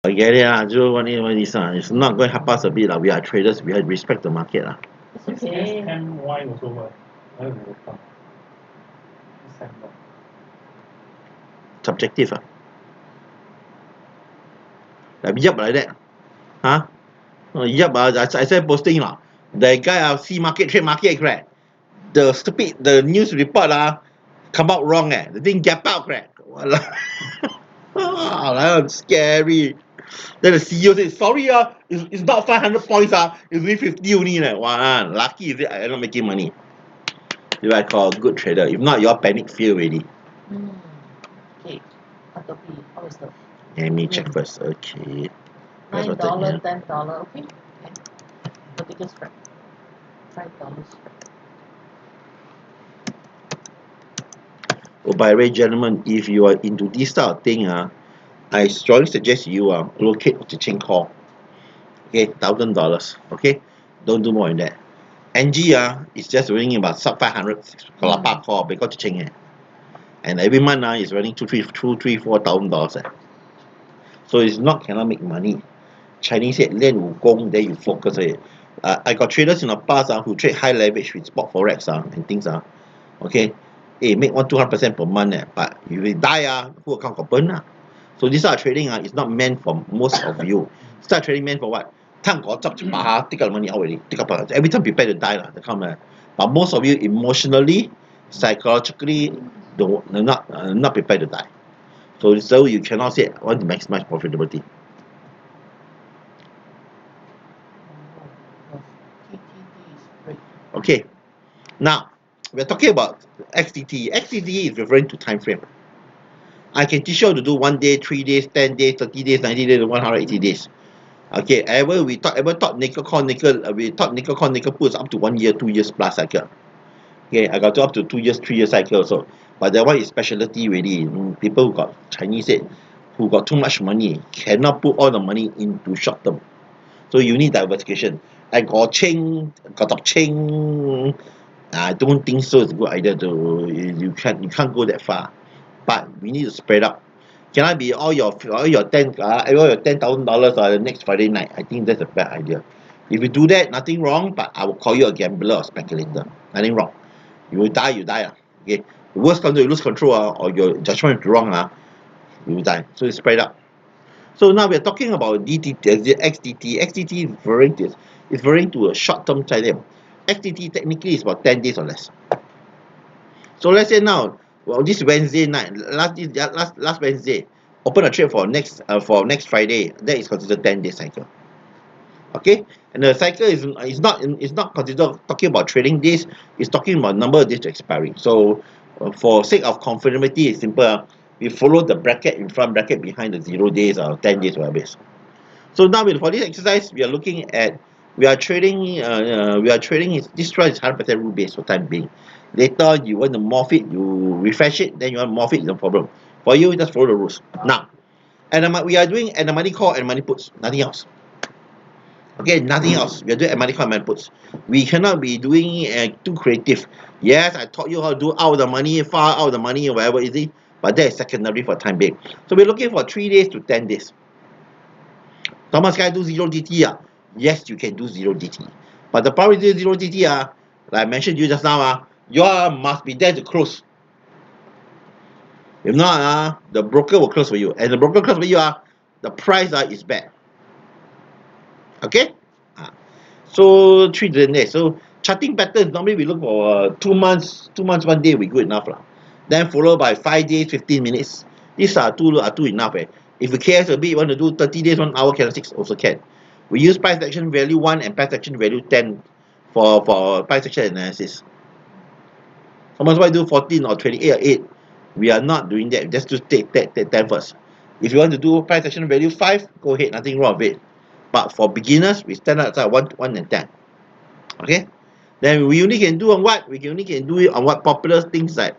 I get it, Joe. What is it's not going to help us a bit. We are traders, we have to respect the market. It's okay. SMY also what? I don't know. SMY. Subjective. Yup, like that. Huh? Yup, I said posting. The guy see market, trade market, correct? The news report come out wrong. The thing gap out, correct? That's scary. Then the CEO said, sorry, it's not 500 points, it's only 50 only. Wow, lucky is it I'm not making money. If I call a good trader. If not, your panic fear already. Okay. Adobe, how is the Let me check first. Okay. $9, $10, okay? The biggest spread. $5 spread. Oh, by the way, gentlemen, if you are into this type of thing, I strongly suggest you locate the chain call. Okay, $1,000. Okay, don't do more than that. NG is just running about sub 500 kalapa call because the chain. And every month is running $4,000. So it's not cannot make money. Chinese said 练武功 then you focus it. I got traders in the past who trade high leverage with spot forex and things okay, make 100-200% per month but if you die who account got burn so this type of trading is not meant for most of you. Start trading meant for what? Time got up take out the money out already, take up every time prepare to die the kind but most of you emotionally, psychologically not prepared to die. So you cannot say want to maximize profitability. Okay, now we're talking about XDTE. XDTE is referring to time frame. I can teach you how to do 1 day, 3 days, 10 days, 30 days, 90 days, 180 days. Okay, we taught nickel call nickel, we taught nickel call nickel puts up to 1 year, 2 years plus cycle. Okay, I got to up to 2 years, 3 years cycle also. But that one is specialty really. People who got Chinese said who got too much money cannot put all the money into short term. So you need diversification. I got chain, got up chain. I don't think so. It's a good idea to you can't go that far. But we need to spread out. Can I be all your $10,000 the next Friday night? I think that's a bad idea. If you do that, nothing wrong. But I will call you a gambler or speculator. Nothing wrong. You will die. You die. Okay. The worst comes to you lose control or your judgment is wrong you will die. So it's spread out. So now we're talking about XDT. XDT is referring to a short-term time. XDT technically is about 10 days or less. So let's say now, this Wednesday night, last Wednesday, open a trade for next Friday. That is considered 10-day cycle. Okay, and the cycle is not considered talking about trading days. It's talking about number of days to expiry. So for sake of conformity, it's simple. We follow the bracket in front, bracket behind the 0 days or 10 days, whatever it is. So now for this exercise, we are looking at trading. This trade is 100% rule based for time being. Later you want to morph it, you refresh it, then you want to morph it, no problem. For you, just follow the rules. Now, and we are doing and the money call and money puts, nothing else. Okay, nothing else. We are doing money call and money puts. We cannot be doing too creative. Yes, I taught you how to do out the money, far out the money, or whatever is it. But that is secondary for time being. So we're looking for 3 days to 10 days. Thomas, can I do 0 DT? Yes, you can do 0 DT. But the problem with 0 DT, like I mentioned to you just now, you must be there to close. If not, the broker will close for you. And the broker close for you, the price is bad. Okay? So 3 days. So charting patterns, normally we look for 2 months, 1 day, we good enough. Then followed by 5 days, 15 minutes. These are two enough. If you care a bit, you want to do 30 days, 1 hour candlesticks, also can. We use price action value 1 and price action value 10 for price action analysis. Someone might do 14 or 28 or 8. We are not doing that. Just to take 10 first. If you want to do price action value 5, go ahead, nothing wrong with it. But for beginners, we stand outside 1 and 10. Okay? Then we only can do on what? We only can do it on what popular things like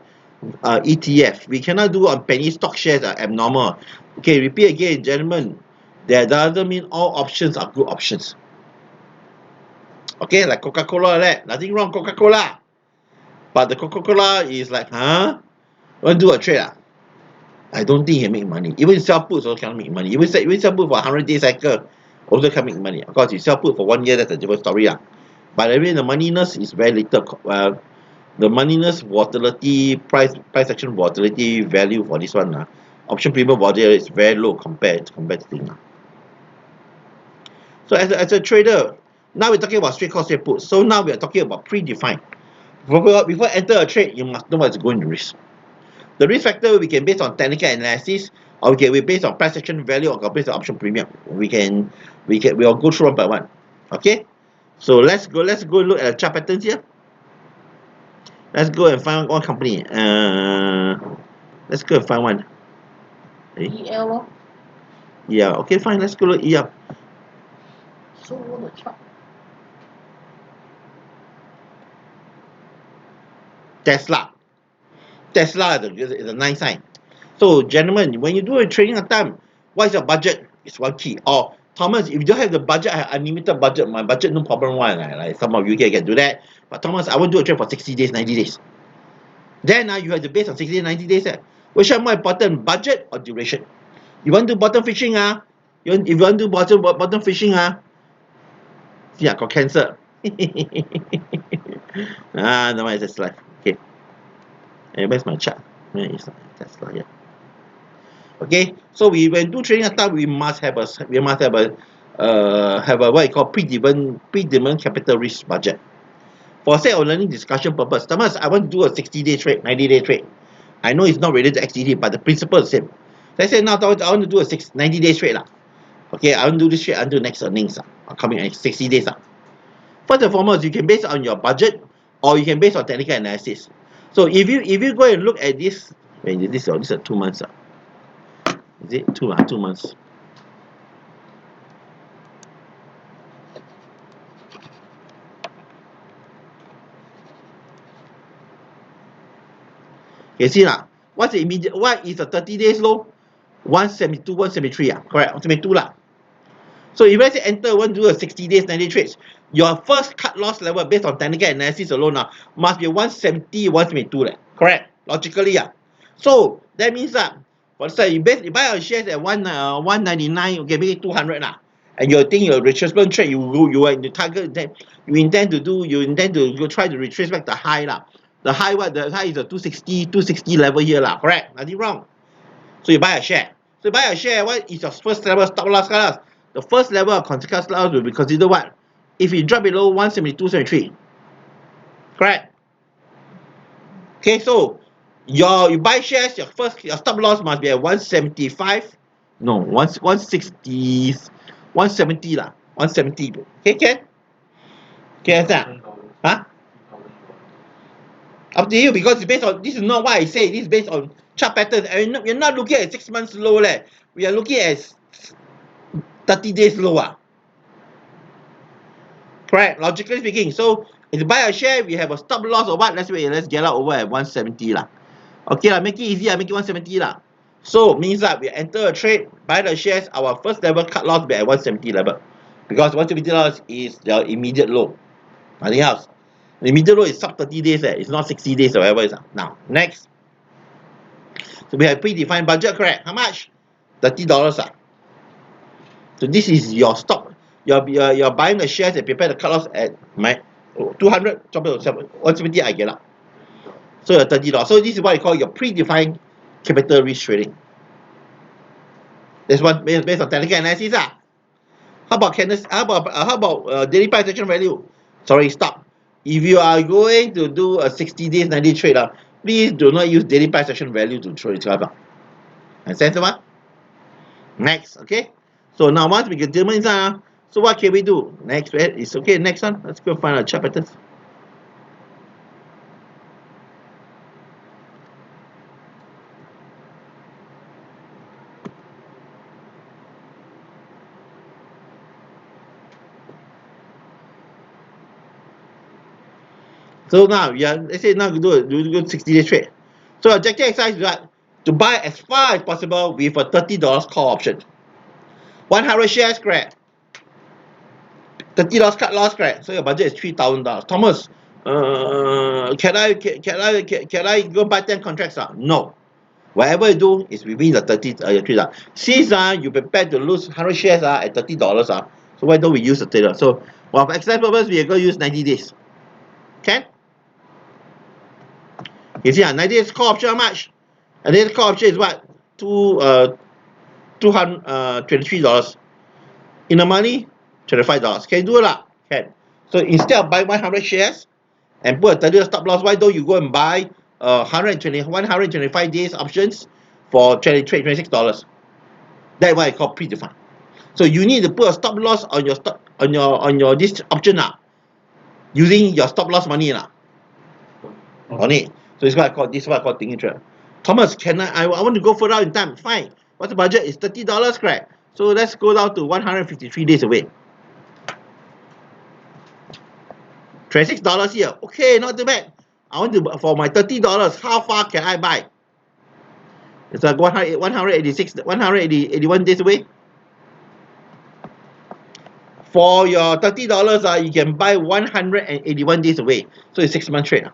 ETF. We cannot do on penny stock shares are abnormal. Okay, repeat again, gentlemen. That doesn't mean all options are good options. Okay, like Coca-Cola, right? Nothing wrong, Coca-Cola. But the Coca-Cola is like, want to do a trade? I don't think he make money. Even sell puts also cannot make money. Even sell put for 100-day cycle also can't make money. Of course, you sell put for 1 year, that's a different story. But I mean, the moneyness is very little. The moneyness, volatility, price action volatility value for this one, option premium volatility is very low compared to thing. So as a trader, now we're talking about straight call, straight put. So now we are talking about predefined. Before enter a trade, you must know what's going to risk. The risk factor we can based on technical analysis, or we based on price action value, or based on option premium. We'll go through one by one. Okay? So let's go look at the chart patterns here. Let's go and find one company. Let's go and find one. EL. Yeah, okay, fine. Let's go look EL. So the chart. Tesla is a nice sign. So, gentlemen, when you do a trading at time, what is your budget? It's one key. Or Thomas, if you don't have the budget, I have unlimited budget. My budget no problem one. Like some of you can do that. But Thomas, I want to do a trade for 60 days, 90 days. Then you have to base on 60 days, 90 days. Which are more important, budget or duration? You want to do bottom fishing? If you want to do bottom fishing, yeah, got cancer. No, it's just like okay. Hey, where's my chart? Where is Tesla? Yeah. Okay, so when do trading at time, we must have a what you call predetermined capital risk budget. For sake of learning discussion purpose, Thomas, I want to do a 60-day trade, 90-day trade. I know it's not related to XDTE, but the principle is the same. Let's say now I want to do a 90-day trade. Okay, I want to do this trade until next earnings. Coming in 60 days. First and foremost, you can base on your budget or you can base on technical analysis. So if you go and look at this, this is 2 months. Is it 2 months? You see what is the 30 days low? 172, 173, correct, 172 So if let's say enter want to do a 60 days, 90 trades, your first cut loss level based on technical analysis alone must be 170, 172 correct, logically So that means for example, you buy your shares at 199, okay, maybe 200 and you think your retracement trade, you are in the target, you intend to go try to retrace back the high The high is a 260 level here correct, nothing wrong. So you buy a share. What is your first level stop loss? The first level of stop loss will be considered what? If it drop below 172, 73. Correct? Okay, so you buy shares, your stop loss must be at 175. No, 160, 170 170. Okay, can? Okay, understand? Huh? Up to you, because it's based on, this is not what I say, this is based on chart patterns. And we're not looking at 6 months low we are looking at 30 days low correct, logically speaking. So if you buy a share, we have a stop loss or what, let's get out over at 170 okay make it easy, make it 170 So means that we enter a trade, buy the shares, our first level cut loss be at 170 level, because 170 loss is the immediate low, nothing else. The immediate low is sub 30 days it's not 60 days or whatever it is now. Next, so we have predefined budget, correct? How much? $30 So this is your stop. You're buying the shares and prepare the cut loss at 200, 170 I get up. So you're $30. So this is what I call your predefined capital risk trading. That's one based on technical analysis How about daily price action value? Sorry, stop. If you are going to do a 60 days 90 trade please do not use daily price action value to trade Understand what? Next, okay. So now once we determine so what can we do? Next, it's okay. Next one, let's go find our chart patterns. So now let's say now we do 60-day trade. So objective exercise is what? To buy as far as possible with a $30 call option. 100 shares, correct? $30 cut loss, correct? So your budget is $3,000. Thomas, can I go buy 10 contracts? No. Whatever you do is within the 30 your trade. Since you prepare to lose 100 shares at $30, so why don't we use the trader? So, well, for exercise purpose, we are going to use 90 days. Can? You see, 90 days call option how much? And then the call option is what? $223. In the money, $25. Can you do it? Can. So instead of buying 100 shares and put a 30 stop loss, why don't you go and buy 125 days options for $26? That's what I call predefined. So you need to put a stop loss on your stop on your this option using your stop loss money on it. So this is what I call thinking trade. Thomas, can I want to go further in time? Fine. What's the budget? It's $30, correct? So let's go down to 153 days away. $26 here. Okay, not too bad. I want to, for my $30, how far can I buy? It's like 181 days away. For your $30, you can buy 181 days away. So it's 6 month trade.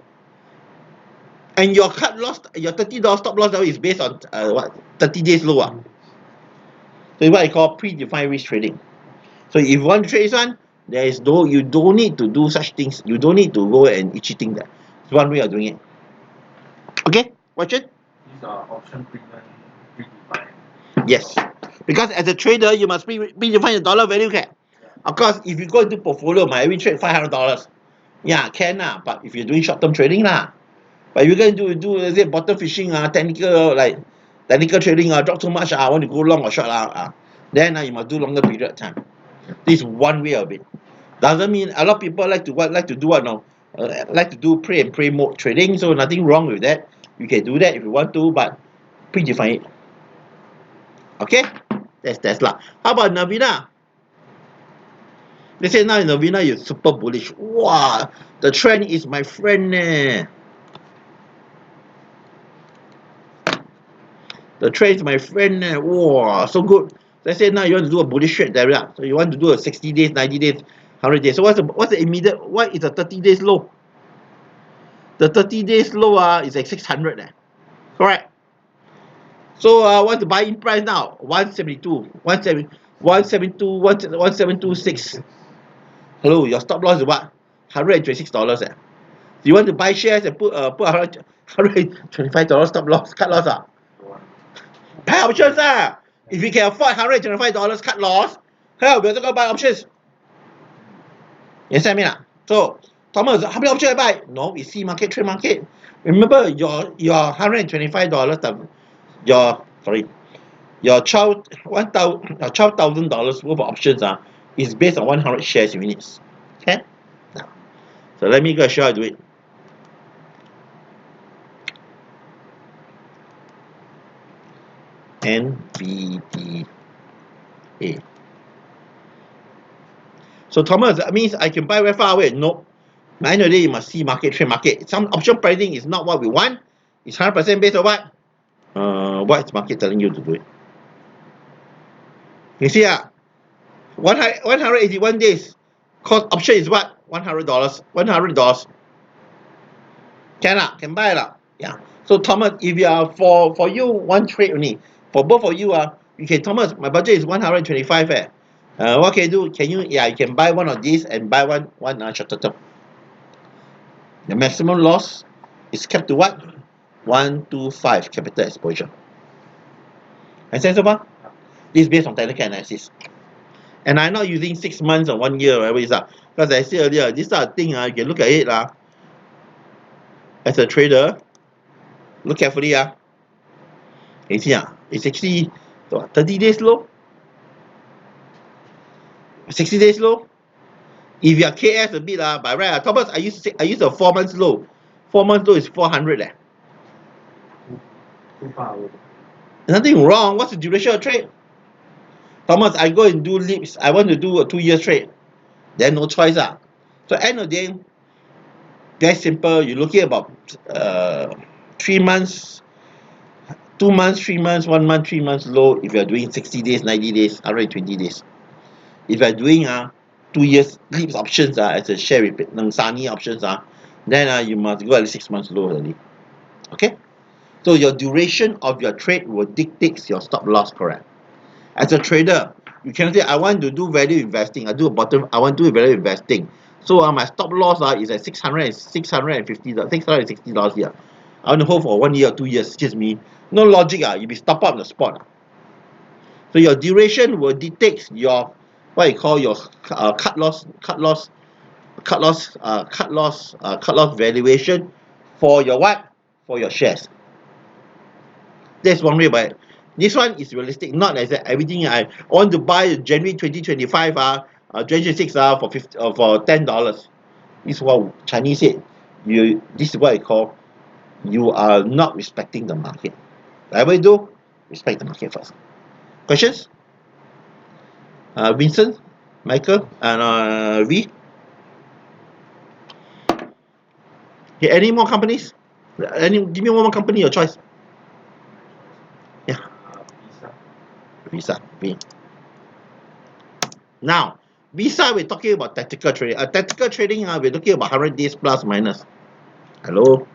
And your cut loss, your $30 stop loss is based on what? 30 days low. So it's what I call predefined risk trading. So if you want to trade this one, you don't need to do such things. You don't need to go and cheating that. It's one way of doing it. Okay, watch it. These are option predefined. Yes, because as a trader, you must predefine the dollar value cap. Of course, if you go into portfolio, my every trade $500. Yeah, can but if you're doing short-term trading but if you're going to do is it bottom fishing technical trading drop too much I want to go long or short then you must do longer period of time. This is one way of it. Doesn't mean a lot of people like to do what no, like to do pray and pray mode trading. So nothing wrong with that. You can do that if you want to, but predefine it. Okay, that's Tesla. How about Navina? They say now in Navina you're super bullish. Wow, the trend is my friend. The trend is my friend. Wow, so good. Let's say now you want to do a bullish trade there. So you want to do a 60 days, 90 days, 100 days. So what's the immediate? What is the 30 days low? The 30 days low is like 600. Correct. So what's the buying price now? 172. 172.6. Hello, your stop loss is what? $126. Do you want to buy shares and put $125 stop loss, cut loss buy options If you can afford $125 cut loss, hell, we're gonna buy options. You understand me So Thomas, how many options I buy? No, it's C market, trade market. Remember your $125 your $12,000 worth of options is based on 100 shares units. Okay? Now, so let me go show how to do it. NVDA. So Thomas, that means I can buy very far away. Nope. At the end of the day, you must see market, trade market. Some option pricing is not what we want. It's 100% based on what? What is market telling you to do it? You see 181 days. Cost option is what? $100. $100. Can buy Yeah. So Thomas, if you are for you one trade only, for both of you you can Thomas, my budget is 125 what can you do? You can buy one of these and buy one shorter term. The maximum loss is kept to what? 125 capital exposure. Understand so far? This is based on technical analysis. And I'm not using 6 months or 1 year, whatever it is. Because I said earlier, this sort of thing, you can look at it as a trader. Look carefully. You see, it's actually 30 days low, 60 days low. If you are KS a bit, by right, Thomas, I use a 4 months low. 4 months low is 400. Too far away. Nothing wrong. What's the duration of trade? Thomas, I go and do leaps. I want to do a 2 year trade. Then no choice. So end of the day, very simple. You're looking at about 3 months, 2 months, 3 months, 1 month, 3 months low. If you're doing 60 days, 90 days, 120 days. If you're doing 2 years leaps options as a share repeat, Nangsani options then you must go at least 6 months low already. Okay. So your duration of your trade will dictate your stop loss, correct? As a trader, you cannot say, I want to do value investing. I want to do value investing. So my stop loss is at $660 here. I want to hold for 1 year or 2 years. It's just me. No logic. You be stop up on the spot. So your duration will dictate your what you call your cut loss valuation for your what? For your shares. That's one way about it. This one is realistic, not as everything I want to buy January 2025 2026 for $10. This is what Chinese said. This is what I call you are not respecting the market. Whatever you do, respect the market first. Questions? Vincent, Michael, and V. Okay, any more companies? Give me one more company, your choice. Yeah. Visa. V. Now, Visa, we're talking about tactical trading. Tactical trading, we're talking about 100 days plus minus. Hello?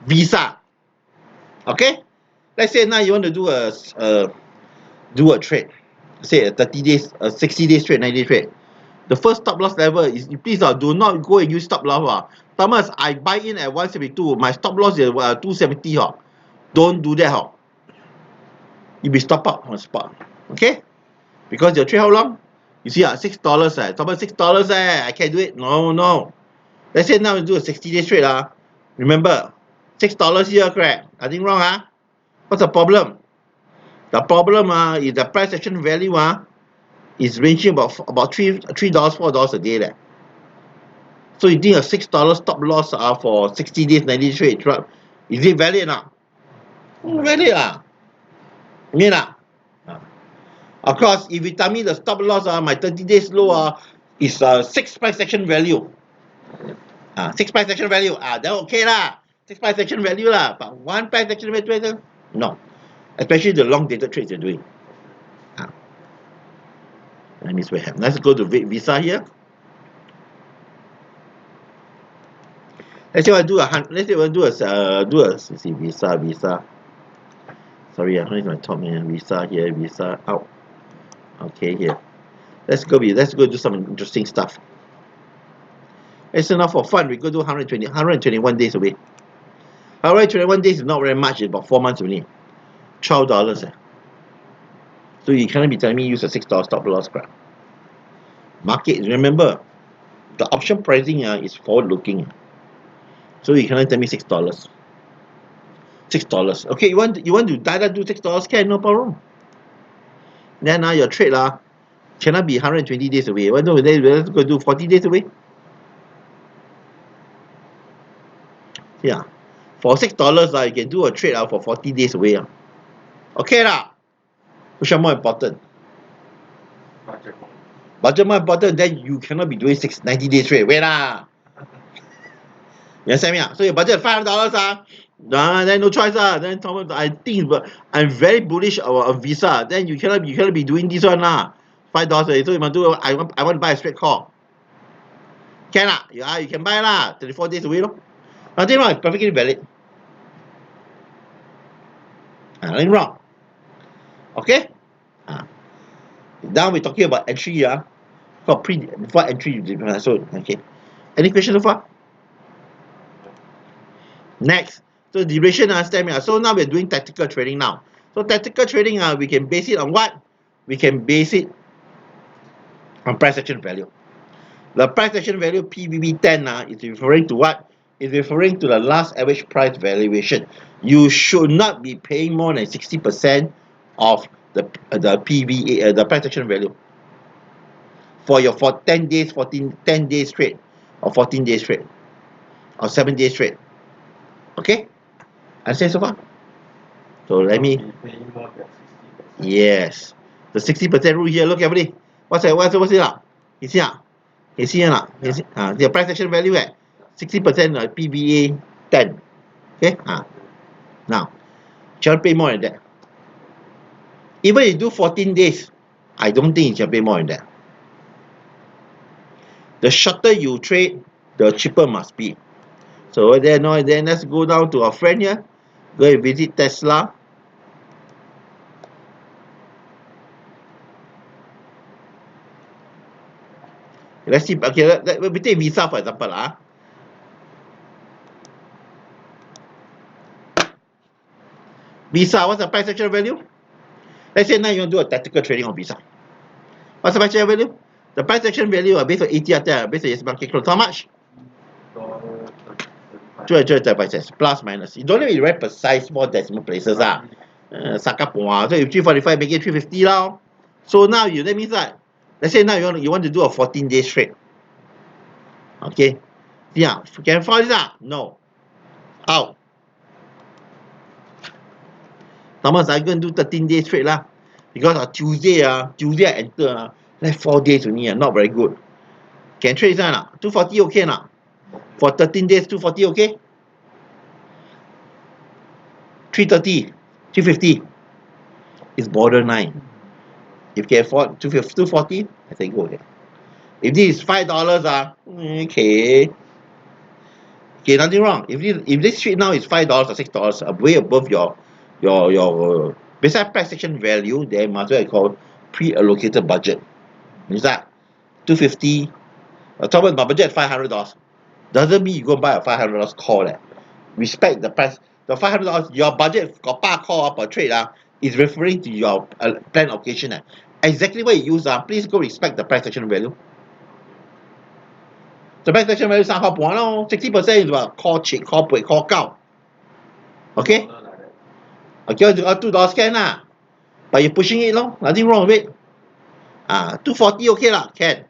Visa. Okay? Let's say now you want to do a trade. Say a 30 days, a 60 days trade, 90 day trade. The first stop loss level is, please do not go and use stop loss. Thomas, I buy in at 172. My stop loss is 270. Don't do that. You be stop up on spot. Okay? Because your trade how long? You see, $6. Thomas, $6. I can't do it. No. Let's say now we do a 60 day trade. Remember, $6 here, correct? Nothing wrong. What's the problem? The problem is the price action value is ranging about $3, $4 a day. So you think a $6 stop loss for 60 days, 90 days trade, is it valid or not? Valid. Of course, if you tell me the stop loss my 30 days low is 6 price action value. 6 price action value. Then okay 6 price action value But 1 price action value, no. Especially the long dated trades you're doing. Let me see what happens. Let's go to Visa here. Let's say I do Visa. Sorry, I'm my top man. Visa here, Visa out. Okay, here. Let's go do some interesting stuff. It's enough for fun. We go do 121 days away. 121 days is not very much. It's about 4 months only. $12. So you cannot be telling me use a $6 stop loss crap. Market, remember, the option pricing is forward looking. So you cannot tell me $6. $6. Okay, you want to do $6? Can, no problem. Then your trade cannot be 120 days away. Why don't we let's go do 40 days away? Yeah. For $6 you can do a trade for 40 days away. Okay which are more important? Budget more important, then you cannot be doing 90 days trade. Wait You understand me? So your budget $500 then no choice Then Thomas, I think I'm very bullish about Visa. Then you cannot be doing this one $5. So you must do I want to buy a straight call. Can Yeah, you can buy 34 days away Nothing wrong, it's perfectly valid. Nothing wrong. Okay? Now we're talking about entry before entry so okay. Any question so far? Next. So duration so now we're doing tactical trading now. So tactical trading we can base it on what? We can base it on price action value. The price action value PVB10 is referring to what? It's referring to the last average price valuation. You should not be paying more than 60% of the PVA the price action value for 10 days 10 days trade or 14 days trade or 7 days trade. Okay? Understand so far? So let me yes, the 60% rule here. Look everybody. What's it You see the price action value at 60% PVA 10. Okay? Now, shall pay more than that. Even if you do 14 days, I don't think you can pay more than that. The shorter you trade, the cheaper must be. So then let's go down to our friend here. Go and visit Tesla. Let's see. Okay, we take Visa for example. Visa, what's the price action value? Let's say now you want to do a tactical trading on Visa. What's the price action value? The price action value based on ATR, based on yes market close. How much? $235 plus minus. You don't need to be very precise, more decimal places. Sakapua. So if 345, make it 350 now. So now that means that, let's say now you want to do a 14-day trade. Okay. Yeah. Can you find this? No. Out. Thomas, I'm going to do 13-day trade lah. Because on Tuesday I enter like 4 days only, not very good. Can trade this 240 okay now? For 13 days, 240 okay? 330, 350 is borderline. If you can afford 240, I think go there. If this is $5, okay. Okay, nothing wrong. If this trade now is $5 or $6, way above your besides price action value, there must be called pre-allocated budget. Means that 250. Talk about my budget $500. Doesn't mean you go buy a $500 call. Respect the price. The $500, your budget got par call per trade is referring to your plan occasion. Exactly what you use. Please go respect the price action value. The price action value 60% is what? Call check, call break, call count. Okay? Okay, $2 can but you're pushing it nothing wrong with it. 240 okay can.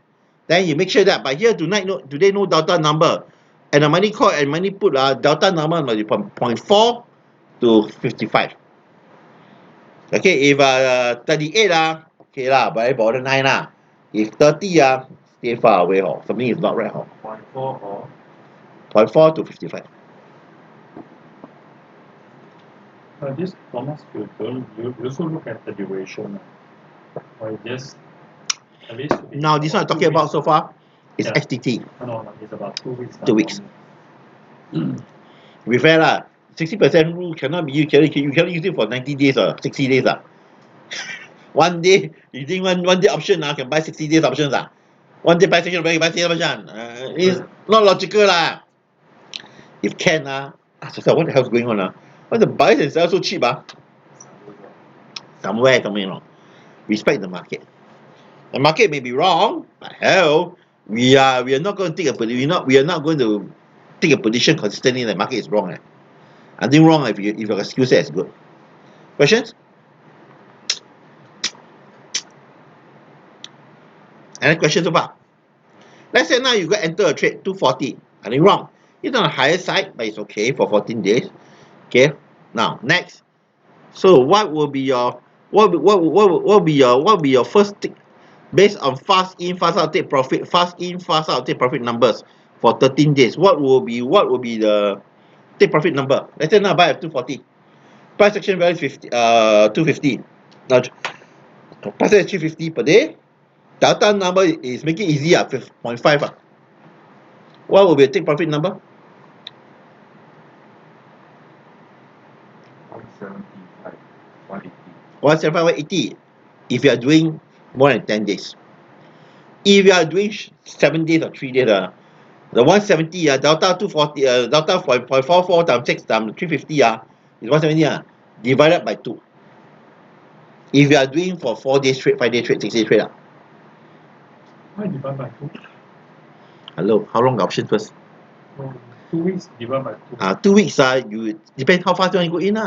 Then you make sure that by here tonight today no delta number. And the money call and money put delta number must be from 0.4 to 55. Okay, if 38 okay very borderline If 30 stay far away something is not right 0.4 to 55. This Thomas, you also look at the duration. Or just at least Now this one I'm talking about so far is XDTE. No, it's about 2 weeks. 2 weeks. Be fair 60% rule cannot be used. You cannot use it for 90 days or 60 days. One day, you think one day option can buy 60 days options. One day buy 60 days option. It's not logical. If can, so what the hell is going on? Why the buy and sell so cheap? Somewhere something wrong. Respect the market. The market may be wrong, but hell, we are not going to take we are not going to take a position consistently that the market is wrong. I think wrong if your skill set is good. Questions? Any questions so far? Let's say now you go enter a trade 240. I think wrong. It's on the higher side, but it's okay for 14 days. Okay. Now next. So what will be your first tick based on fast in, fast out, take profit, fast in, fast out, take profit numbers for 13 days? What will be the take profit number? Let's say now buy at 240. Price action value 250. Now price is 350 per day. Delta number is make it easy 0.5. What will be a take profit number? 175, 180. If you are doing more than 10 days. If you are doing 7 days or 3 days, the 170 delta 240 delta 0.44 times 6 times 350 is 170 divided by 2. If you are doing for 4 days trade, 5 days trade, 6 days trade Why divide by 2? Hello, how long the option first? 2 weeks divided by 2. 2 weeks you depends how fast you want to go in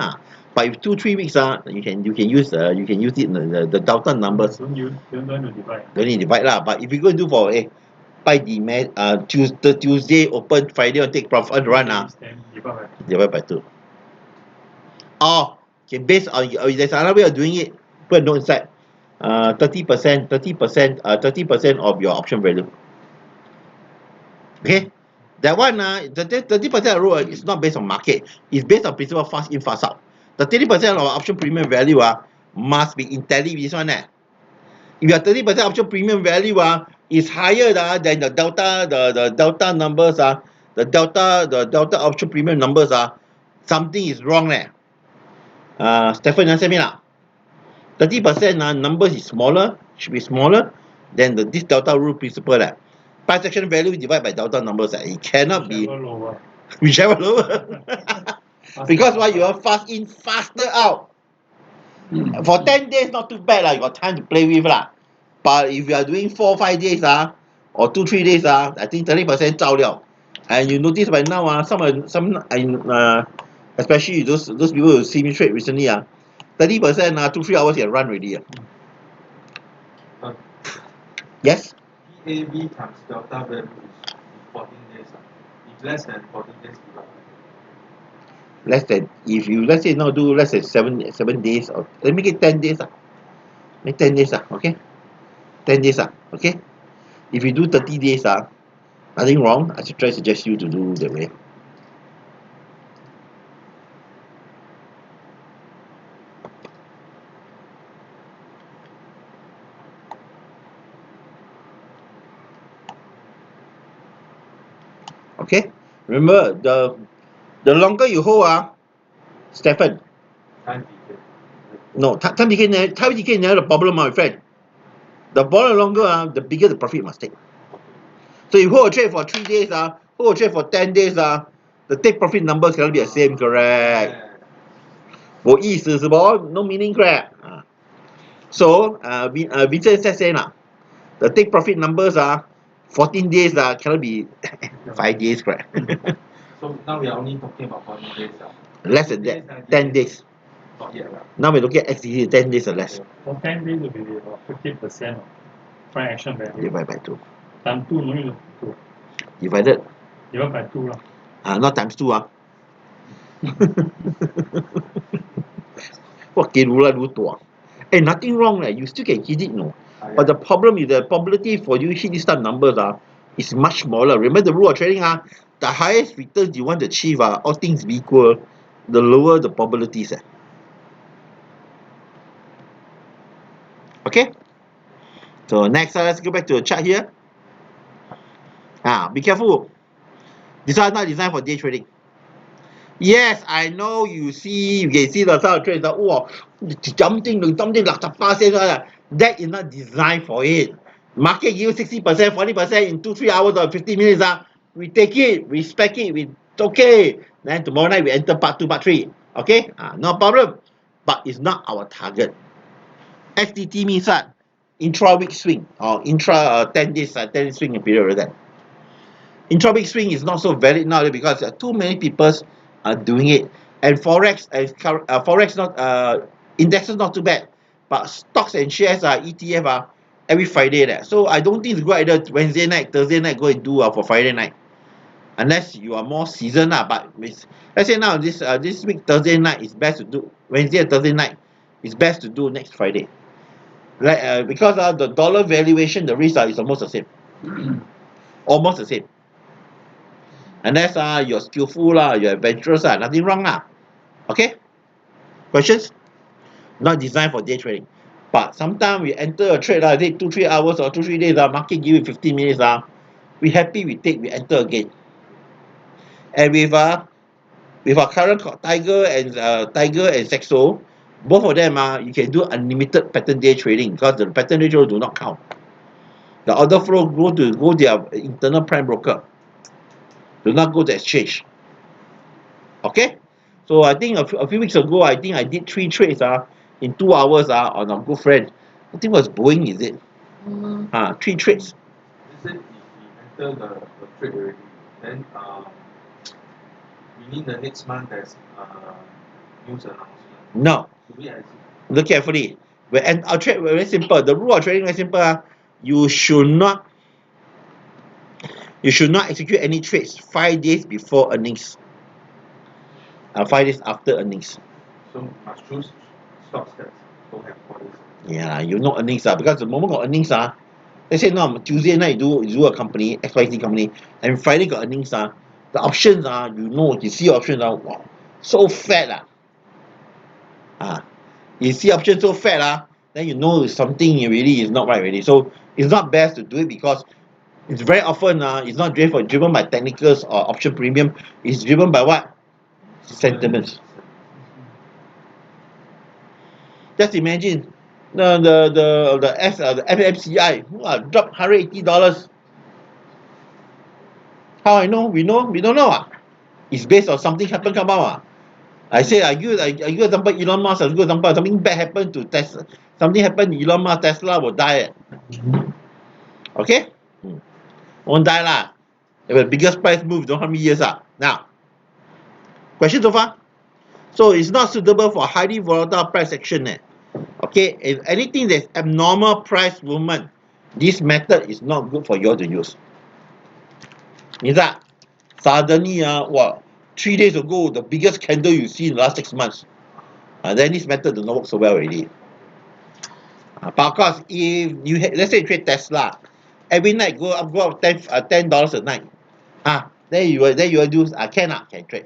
But if 2-3 weeks you can use it the delta numbers. Don't need to divide. Don't need to divide But if you go and do for by demand Tuesday open, Friday on take profit run divide by 2. Or okay, based on there's another way of doing it. Put a note inside. 30% of your option value. Okay, that one the 30% rule is not based on market. It's based on principle fast in, fast out. The 30% of option premium value must be in tally with this one. If your 30% option premium value is higher than the delta numbers the delta option premium numbers something is wrong there. Stephen answer me now. 30% numbers is smaller, should be smaller than this delta rule principle there. Price action value divided by delta numbers it cannot be Whichever lower. whichever lower. Because why you are fast in, faster out. For 10 days not too bad you got time to play with but if you are doing 4-5 days or 2-3 days I think 30% 照料. And you notice by now some especially those people who see me trade recently 30% 2-3 hours you run already yes. EAV times delta value is 14 days. If less than 14 days, Less than, if you let's say now do less than 7 days or let me make it 10 days make 10 days okay, 10 days okay. If you do 30 days nothing wrong. I should try to suggest you to do that way. Okay, remember the longer you hold Stephen, time decay. no time decay never the problem my friend. The problem longer the bigger the profit must take. So you hold a trade for 3 days hold a trade for 10 days the take profit numbers cannot be the same, correct? 没意思是不 no meaning, correct? So Vincent said say the take profit numbers 14 days cannot be 5 days, correct? So now we are only talking about 14 days. Less than that, 10 days. Not yet. Now we look at XDTE 10 days or less. For 10 days will be about 50% of price action value. Divided by 2. Times 2 no need to 2. Divided Divide by 2 lah. not times 2 What nothing wrong you still can hit it but the problem is the probability for you hit this type of numbers is much smaller. Remember the rule of trading the highest returns you want to achieve all things be equal, the lower the probabilities okay. So next let's go back to the chart here. Be careful, this one not designed for day trading. Yes, I know you can see the sort of trades jumping that is not designed for it. Market give you 60%, 40% in 2-3 hours or 50 minutes we take it, we spec it, we okay. Then tomorrow night we enter part 2, part 3. Okay? No problem. But it's not our target. XDT means what? Intra-week swing or intra 10 days 10 day swing period like that. Intra-week swing is not so valid now because too many people are doing it. And forex not indexes not too bad, but stocks and shares ETF every Friday there. So I don't think it's good either Wednesday night, Thursday night go and do for Friday night, unless you are more seasoned but let's say now this week Thursday night is best to do. Wednesday and Thursday night is best to do next Friday. Because the dollar valuation, the risk is almost the same. Almost the same. Unless you're skillful you're adventurous nothing wrong okay. Questions? Not designed for day trading, but sometimes we enter a trade take 2-3 hours or 2-3 days market give you 15 minutes we happy we take, we enter again. And with our current Tiger and Saxo, both of them you can do unlimited pattern day trading because the pattern day trading do not count. The order flow go their internal prime broker, do not go to exchange. Okay, so I think a few weeks ago I think I did 3 trades in 2 hours on a good friend. I think it was Boeing, is it? 3 trades. They said if we enter the trade already, then within the next month there's news announcement. No, Do we exit? look carefully. Our trade very simple. The rule of trading very simple. You should not execute any trades 5 days before earnings. 5 days after earnings. So must choose stocks that don't have policy. Yeah, you know earnings because the moment got earnings let's say now Tuesday night you do a company, XYZ company, and Friday got earnings the options you see options wow, so fat you see options so fat then you know something really is not right already. So it's not best to do it because it's very often it's not driven by technicals or option premium. It's driven by what? Sentiments. Just imagine the FMCI dropped $180. How I know? We don't know. It's based on something happened come out. I say I give example Elon Musk, I give example something bad happened to Tesla. Something happened to Elon Musk, Tesla will die. Okay? Won't die lah. The biggest price move, don't how many years. Now, question so far? So it's not suitable for highly volatile price action. Okay, if anything that's abnormal price movement, this method is not good for you all to use. Means that suddenly, 3 days ago, the biggest candle you see in the last 6 months, then this method does not work so well already. But of course, if you let's say you trade Tesla, every night go up $10 a night, then you will do can trade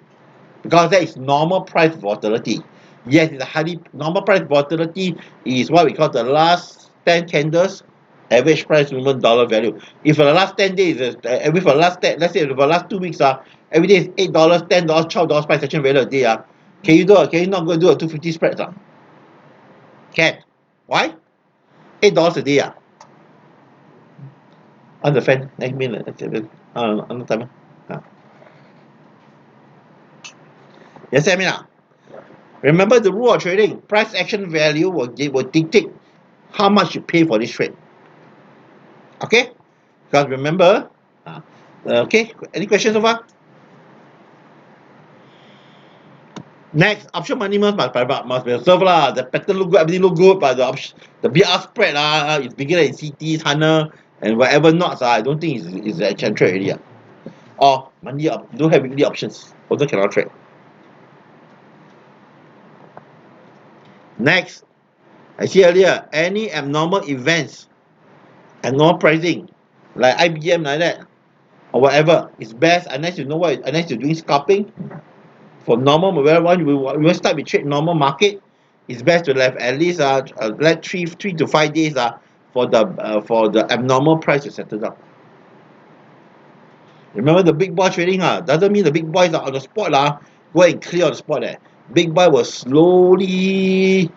because that is normal price volatility. Yes, it's a highly normal price volatility is what we call the last 10 candles average price movement dollar value. If for the last 10 days, every for the last 10, let's say for the last 2 weeks, every day is $8, $10, $12 price action value a day. Can you not go do a 250 spread? Can. Why? $8 a day. On the fan, next minute, on the timer. Yes, I mean. Remember the rule of trading, price action value will dictate how much you pay for this trade. Okay? Because remember, okay, any questions so far? Next, option money must be observed lah. The pattern look good, everything look good, but the BR spread is bigger than CT, Hana, and whatever knots. I don't think is a trade already. Or money don't have weekly options, also cannot trade. Next, I see earlier, any abnormal events, abnormal pricing, like IBM like that, or whatever, it's best unless you know unless you're doing scalping. For normal, when you start with trade normal market, it's best to have at least let 3 to 5 days for the abnormal price to settle down. Remember the big boy trading doesn't mean the big boys are on the spot go and clear on the spot. Big boy will slowly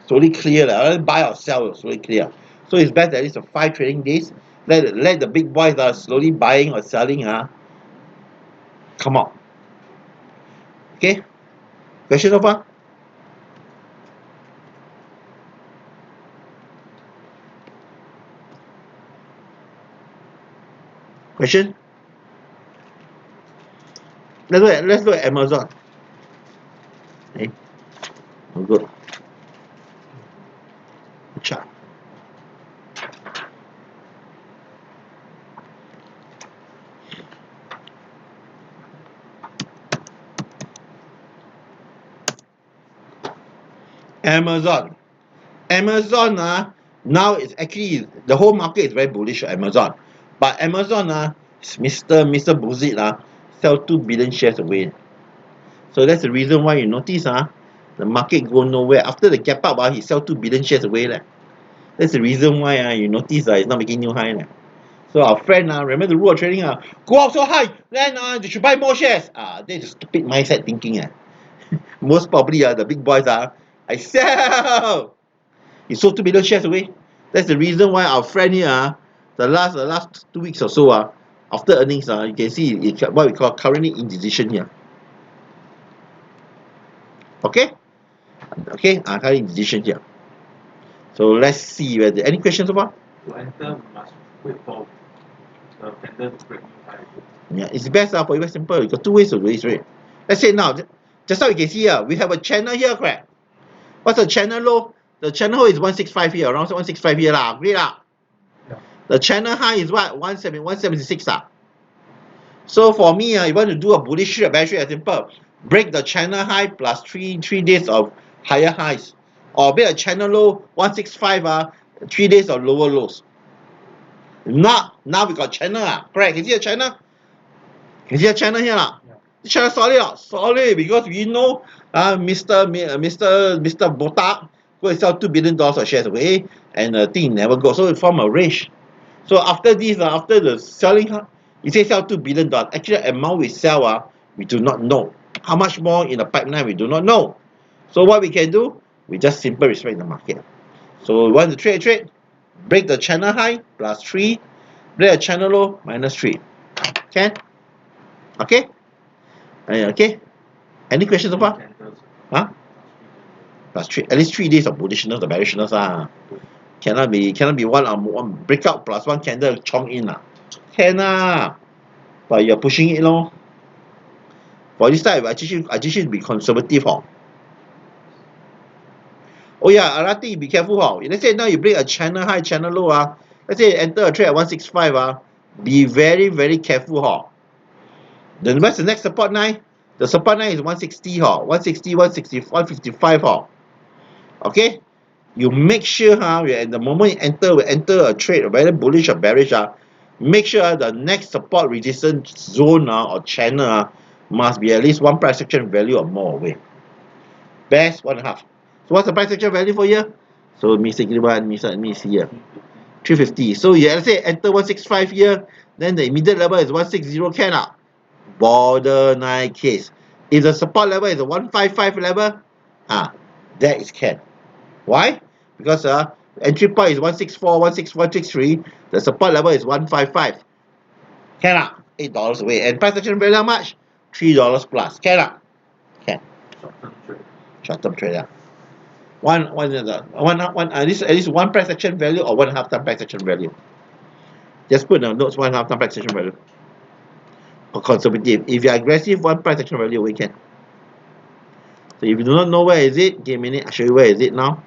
clear buy or sell, slowly clear. So it's best at least 5 trading days. Let the big boys slowly buying or selling come out. Okay, question so far? Question? Let's look at Amazon. Okay, good. Chart. Amazon now it's actually the whole market is very bullish on Amazon, but Amazon Mr. Buzzit sell 2 billion shares away. So that's the reason why you notice the market go nowhere after the gap up. He sell 2 billion shares away. That's the reason why you notice it's not making new high. So our friend remember the rule of trading go out so high, then they should buy more shares. That's a stupid mindset thinking. Most probably the big boys I sell. He sold 2 billion shares away. That's the reason why our friend here the last 2 weeks or so after earnings you can see it's what we call currently indecision here. Okay, currently indecision here. So let's see whether any questions so far. To enter, we must wait for the candle to break new high. Yeah, it's best for you. Very simple. You got 2 ways to do this, right? Let's say now, just now you can see we have a channel here, correct? What's the channel low? The channel low is 165 here, around 165 here agree Yeah. The channel high is what? 176 So for me, if you want to do a bullish trade, very simple. Break the channel high plus 3 days of higher highs, or break a channel low 165 3 days of lower lows. Now we got channel correct? Can you see the channel? Can you see the channel here The channel solid because we know Mr. Botak go and sell $2 billion of shares away, and the thing never go. So it form a range. So after this, after the selling, you say sell $2 billion. Actually, amount we sell, we do not know. How much more in the pipeline, we do not know. So what we can do, we just simply respect the market. So we want to trade, break the channel high, +3, break the channel low, -3. Can? Okay? Okay? Any questions so far? Huh? +3. At least 3 days of bullishness, the bearishness. Cannot be one breakout plus one candle chong in. Can but you're pushing it lor. For this type, I teach you to be conservative. Oh yeah, another thing, be careful. Let's say now you break a channel high, channel low. Let's say you enter a trade at 165. Be very, very careful. Then what's the next support line? The support line is 160. 160, 160, 155. Okay? You make sure at the moment you enter a trade, whether bullish or bearish, make sure the next support resistance zone or channel must be at least one price action value or more away. Best 1.5. So what's the price action value for here? So let me see here. 350. So you let's say enter 165 here, then the immediate level is 160. Can borderline case. If the support level is a 155 level, that is can. Why? Because entry point is 164, 161, 163. The support level is 155. Can $8 away. And price action value how much? $3 plus. Can Can. Short-term trade. At least one price action value or 1.5 time price action value. Just put in the notes 1.5 time price action value. Or conservative. If you're aggressive, one price action value we can. So if you do not know where is it, give me a minute, I'll show you where is it now.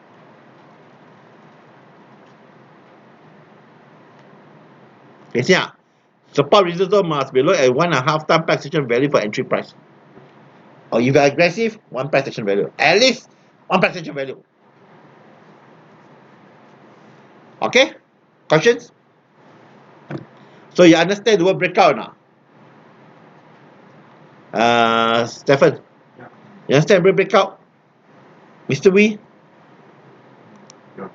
Okay, see support resistance must be looked at 1.5 time price action value for entry price. Or if you're aggressive, one price action value. At least one price action value. Okay? Questions? So you understand the word breakout now? Stefan? Yeah. You understand word breakout? Mr. Wee? Yeah.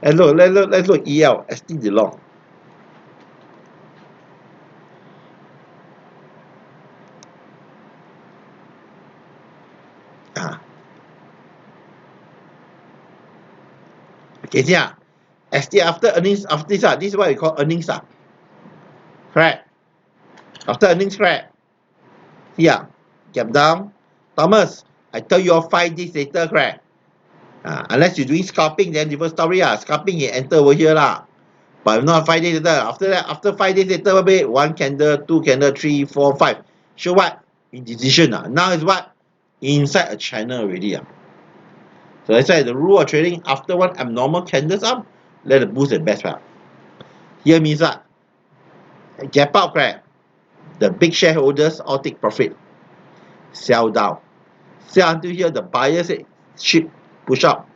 Let's look EL, ST DeLong. Okay, see ST after earnings, after this is what we call earnings. Correct. After earnings, correct. Here, gap down. Thomas, I tell you all 5 days later, correct. Unless you're doing scalping, then different story. Scalping, you enter over here. But if not 5 days later, after 5 days later, maybe 1 candle, 2 candle, 3, 4, 5. Show what? Indecision. Now is what? Inside a channel already. So that's why the rule of trading, after one abnormal candles up, let it boost the best part. Here means what? Gap out, correct. The big shareholders all take profit. Sell down. Sell until here, the buyer say, ship, push up.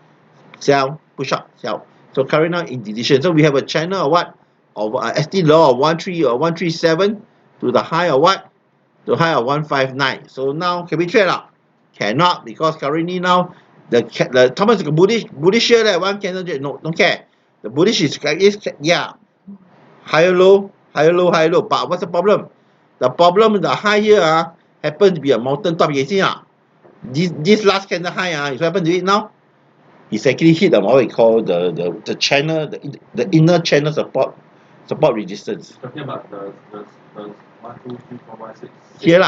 Sell, push up, sell. So current now indecision. So we have a channel of what? Of ST law of 13 or 137 to the high of what? To the high of 159. So now can we trade up? Cannot, because currently now the Thomas bullish here that one candle. No, don't care. The bullish is higher low, higher low, higher low. But what's the problem? The problem, the high here happens to be a mountain top. You see this last candle high is what happened to it now? It's actually hit what we call the channel, the inner channel support resistance. Talking about the 1, 2, 3, 4, 5, 6. Here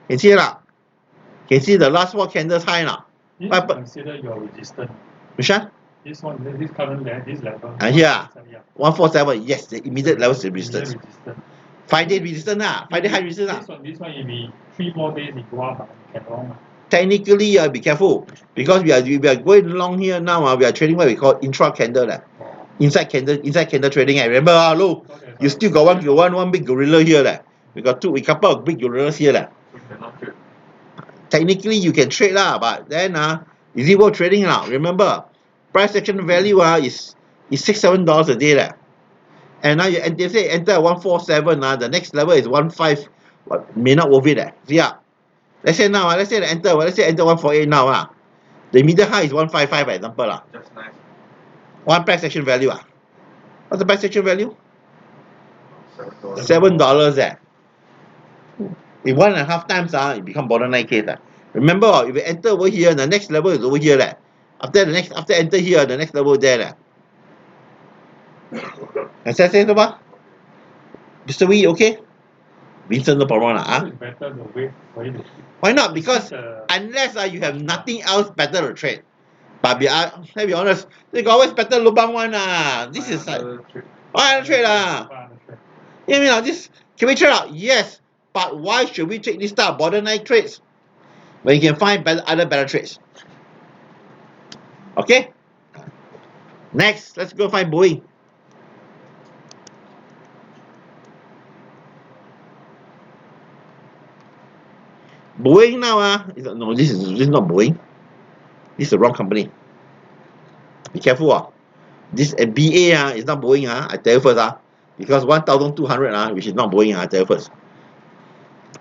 can see can see the last 4 candles high now. This What consider your resistance. which one? This one, this current level, this level. Here 147, 147. Yes, the immediate level is resistance. resistance. 5 day resistance 5 day high resistance This one, if we 3 more days it go up, we can wrong. Technically, be careful because we are going along here now. We are trading what we call intra candle. Inside candle trading. Remember, look, you still got one big gorilla here. We got a couple of big gorillas here. So cannot trade. Technically, you can trade but then is it worth trading now? Remember, price action value is $6-7 a day. And now they say enter at 147, the next level is 15, may not worth it. See, let's say now, let's say enter 148 now. The immediate high is 155, for example. Just nice. One price action value. What's the price action value? $7. $7. In 1.5 times, it become borderline case. Remember, if you enter over here, the next level is over here. After enter here, the next level there. Has that sense about? Mr. Wee, okay? Vincent, no problem. It's better to wait for it to keep. Why not? Because It's unless you have nothing else better to trade. But let's be honest, they got always better lubang one. This is like, why trade? You mean this, can we trade out? Yes. But why should we take this type of borderline trades when you can find other better trades? Okay? Next, let's go find Boeing. Boeing now, no, this is not Boeing. This is the wrong company. Be careful. This BA is not Boeing. I tell you first. Because 1,200 which is not Boeing. I tell you first.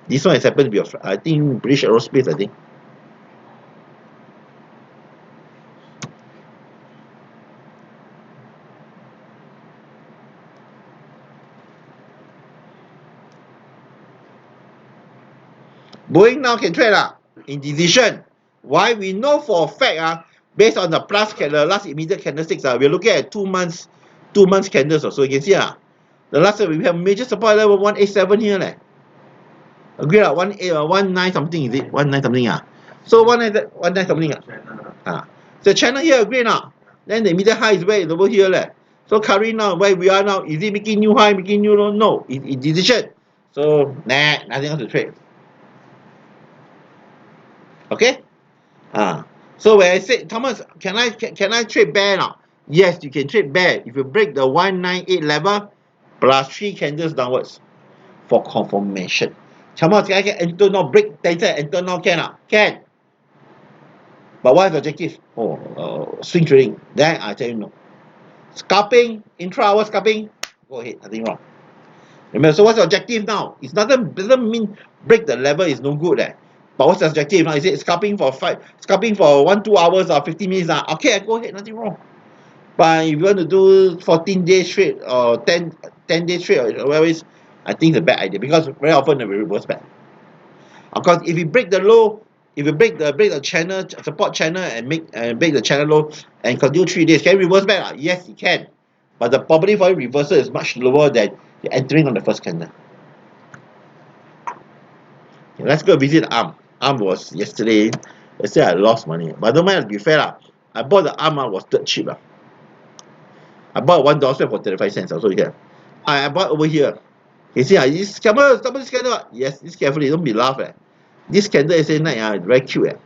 This one is happened to be, I think, British Aerospace, I think. Boeing now can trade in decision. Why? We know for a fact based on the last immediate candlesticks, we're looking at 2 months candles or so. You can see the last time we have major support level 187 here. Agree 19 something, is it? 19 something So 19 something So channel here, agree now. Then the immediate high is where it's over here So currently now, where we are now, is it making new high, making new low? No, it's decision. So nothing else to trade. Okay? So when I said, Thomas, can I trade bear now? Yes, you can trade bear if you break the 198 level plus 3 candles downwards for confirmation. Thomas, can I enter now? Break 10 cents, enter now, can. But what is the objective? Swing trading. Then I tell you no. Scalping, intra-hour scalping, go ahead, nothing wrong. Remember, so what's the objective now? It doesn't mean break the level is no good. But what's the objective now? Is it scalping for 1-2 hours or 50 minutes? Okay, go ahead, nothing wrong. But if you want to do 14 days straight or 10 days straight or whatever it is, I think it's a bad idea because very often it will reverse back. Of course, if you break the low, if you break the channel support channel and break the channel low and continue 3 days, can you reverse back? Yes, it can. But the probability for reversal is much lower than you're entering on the first candle. Okay, let's go visit ARM. ARM was yesterday. Yesterday I lost money. But don't mind, to be fair. I bought the ARM was dirt cheap. I bought $1 for 35 cents also here. I bought over here. You see, this camera, stop this candle. Yes, this carefully, don't be laugh. This candle is very cute.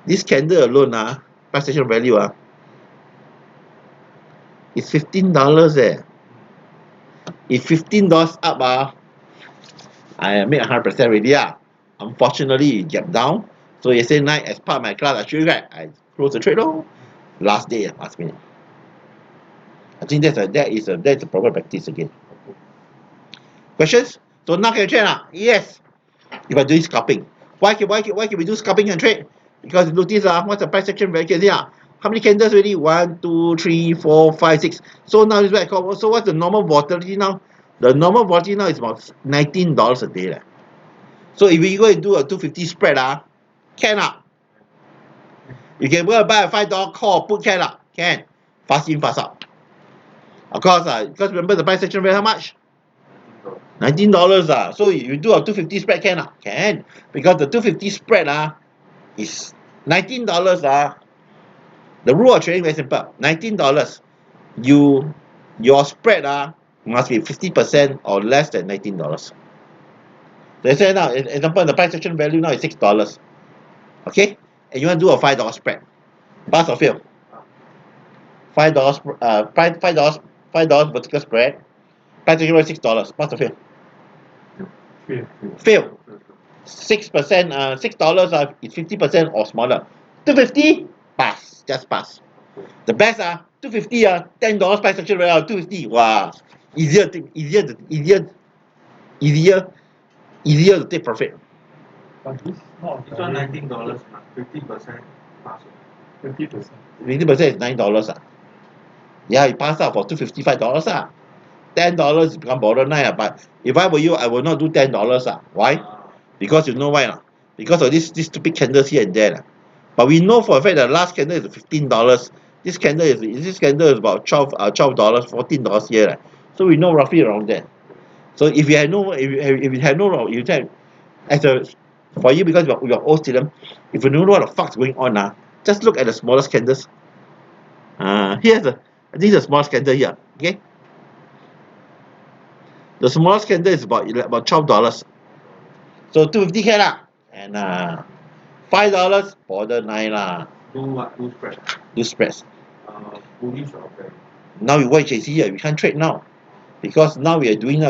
This candle alone, price action value is $15. If $15 up, I made 100% already. Unfortunately, it gapped down. So yesterday night, as part of my class, I showed you guys, I closed the trade last day, last minute. I think that's a proper practice again. Questions? So now can you trade? Yes. If I do scalping. Why can we do scalping and trade? Because notice what's the price action value here? How many candles already? 1, 2, 3, 4, 5, 6. So now is so what's the normal volatility now? The normal volatility now is about $19 a day. So if you go and do a 250 spread, can. You can go and buy a $5 call, put can. Fast in, fast out. Of course, because remember the price action value how much? $19. So you do a 250 spread can. Because the 250 spread is $19. The rule of trading very simple. $19. Your spread must be 50% or less than $19. They say now, example, the price action value now is $6. Okay? And you want to do a $5 spread. Pass or fail? $5 vertical spread. Price action value $6. Pass or fail? Fail. 6%, $6 is 50% or smaller. 250, pass, just pass. The best $250, $10 price action value, 250. Wow, easier to take profit. But this is not This one $19, 50% pass. 50%. 50% is $9. Yeah, you pass out for $255. $10 become border 9. But if I were you, I will not do $10. Why? Because you know why? Because of this stupid candles here and there. But we know for a fact that the last candle is $15. This candle is about $12, $14 here. So we know roughly around there. So if you had no you tell as a for you because you're old student, if you don't know what the fuck's going on, just look at the smallest candles. Here's I think the smallest candle here. Okay. The smallest candle is about $12. So 250 can lah. And $5 border 9 lah. Do what? Do spread. Do spreads. Bullish or bearish? Now you watch JC here, we can't trade now. Because now we're doing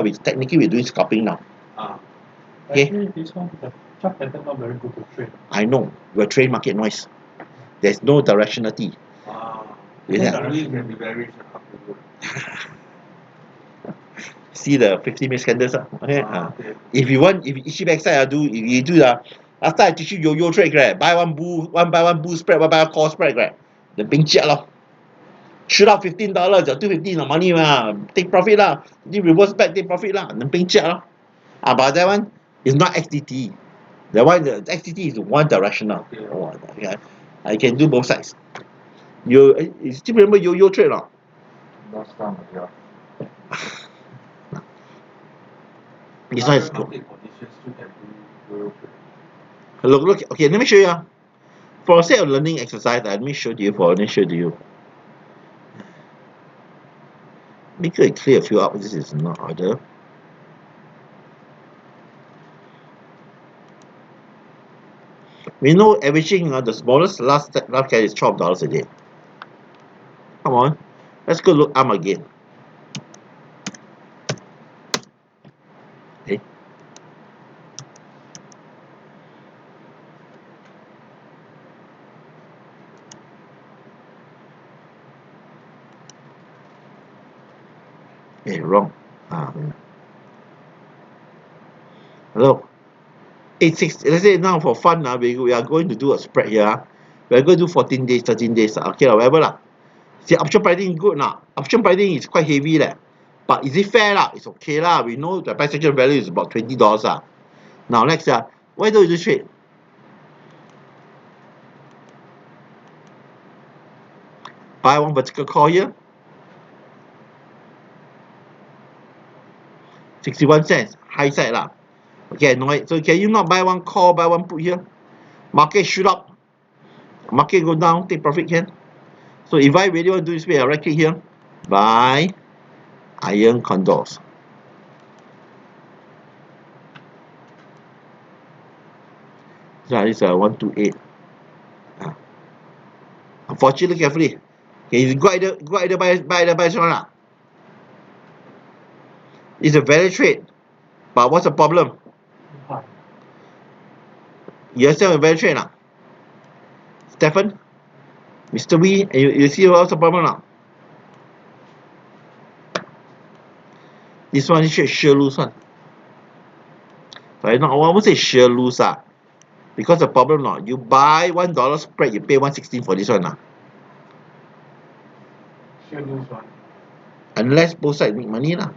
scalping now. Okay. Actually, this one, the chart pattern not very good to trade. I know. We're trading market noise. There's no directionality. Yeah. Bullish can be bearish. Up to you. See the 50-minute candles. Okay. Okay. If you issue backside, if you do last time I teach you yo-yo trade, right? Buy one bull spread, buy one call spread, right? The big jet lor. Shoot out $15, or $250 the money take profit lah. You reverse back, take profit lah. The big jet lor. But that one is not XDTE. That one, the XDTE is one directional. Okay. I can do both sides. You still remember yo-yo trade or not? Last time, yeah. This one is good. Market conditions still can do Look, okay, let me show you. For the sake of learning exercise, let me show to you. Make sure I clear a few up. This is not order. We know averaging the smallest last cat is $12 a day. Come on, let's go look arm again. Okay. Wrong. Hello. 86. Let's say now for fun, we are going to do a spread here. We are going to do 14 days, 13 days. Okay, whatever lah. See, option pricing is good now. Option pricing is quite heavy leh. But is it fair lah? It's okay lah. We know the price action value is about $20 lah. Now next why don't you do trade? Buy one vertical call here. 61 cents. High side lah. Okay, no, so can you not buy one call, buy one put here? Market shoot up. Market go down, take profit can. So if I really want to do this way, I right click here. Buy iron condors. So this is 128. Unfortunately, carefully. Okay, you go either buy this one lah. It's a value trade. But what's the problem? You understand a value trade now? Stephen? Mr. Wee, you see what's the problem now? This one is sure lose one. So I won't say sure lose because the problem now, you buy $1 spread, you pay 116 for this one now. Sure lose one. Unless both sides make money lah.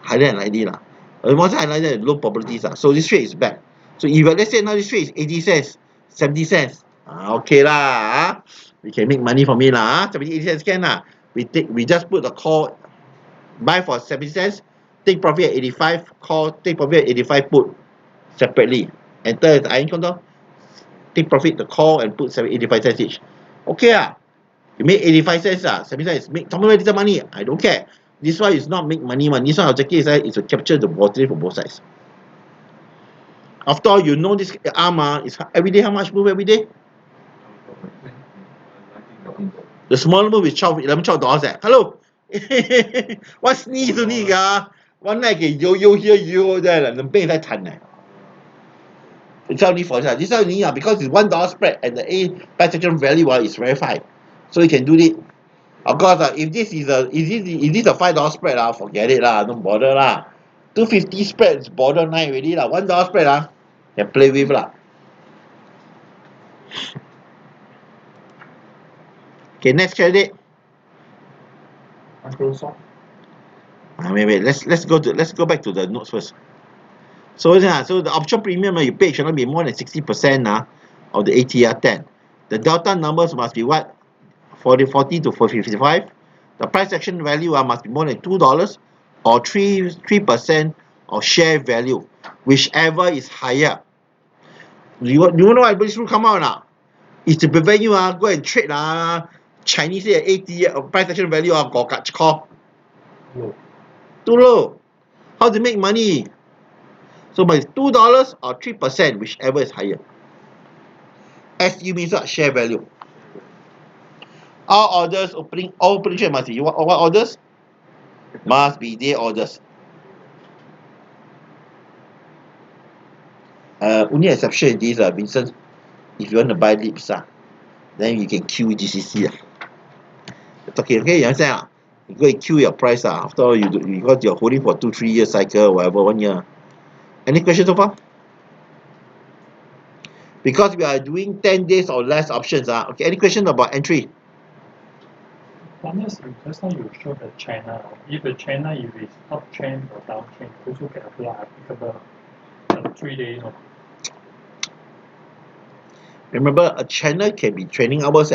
Highly unlikely lah. One side unlikely, low probabilities lah. So this trade is bad. So if let's say now this trade is 80 cents, 70 cents, okay lah. We can make money from it lah. 70, 80 cents can lah. We just put the call, buy for 70 cents, take profit at 85, call, take profit at 85, put separately. Enter the iron condor, take profit the call and put 85 cents each. Okay lah. You make 85 cents 70 cents, make somewhere little money. I don't care. This one is not make money one. This one objective is to capture the volatility from both sides. After all, you know this arm is every day how much move every day? The smaller move is $11, Hello. What sneeze only one night can yo here, yo there. The pain is tan It's only for this. This only because it's $1 spread and the price action value is very high. So you can do it. Of course, if this is a $5 spread, forget it lah, don't bother lah. 250 spread is borderline already lah. $1 spread can play with lah. Okay, next credit. Microsoft. Wait. Let's go back to the notes first. So the option premium you pay should not be more than 60% of the ATR 10. The delta numbers must be what? 40 to 55. The price action value must be more than $2 or 3% of share value, whichever is higher. You know why this rule come out now? Is to prevent you go and trade Chinese ATR price action value call Low. too low. How to make money? So by $2 or 3%, whichever is higher. SU means what? Share value. All orders all opening trade must be what orders? Must be day orders. Only exception is this, Vincent. If you want to buy lips, then you can queue GCC. Okay, you understand? You go and queue your price. After all, because you're holding for 2-3 year cycle, whatever, 1 year. Any questions so far? Because we are doing 10 days or less options. Okay, any questions about entry? Thomas, just now you showed the China. If the China, if it's uptrend or downtrend, also can apply applicable 3 days. Remember, a channel can be training hours.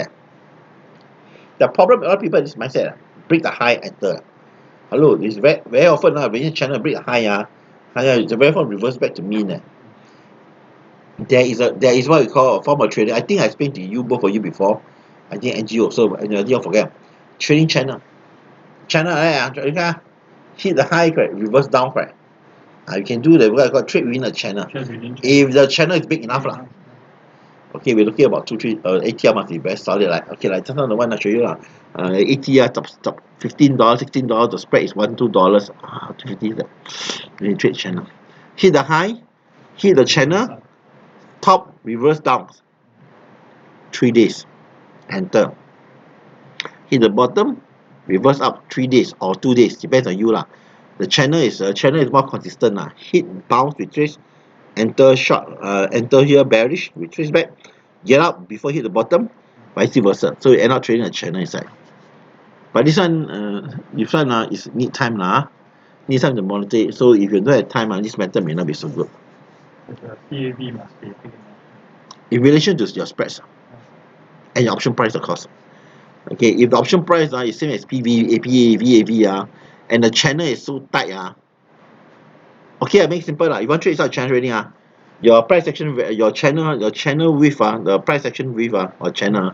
The problem with a lot of people is mindset. Break the high, enter. Hello, it's very often when you channel break the high, it's a very often reverse back to mean. There is what we call a form of trading. I think I explained to you, both of you before. I think NG also, and I didn't forget. Trading channel. Channel, hit the high, correct, reverse down, correct. You can do what I call trade within a channel. If the channel is big enough, okay, we're looking about 2-3 ATR must be very solid. Okay, just now the one I show you ATR top $15, $16. The spread is $1-2. $250. Then trade channel. Hit the high, hit the channel, top, reverse down. 3 days. Enter. Hit the bottom, reverse up 3 days or 2 days, depends on you lah. The channel is more consistent Hit, bounce, retrace, enter short, enter here bearish, retrace back, get up before hit the bottom, vice versa. So you end up trading a channel inside. But this one is need time need time to monitor it. So if you don't have time this method may not be so good. The TAV must be big enough. In relation to your spreads and your option price, of course. Okay, if the option price is same as PV, APA, VAV and the channel is so tight okay, I make it simple you want to trade inside channel trading your price action, your channel width the price action width or channel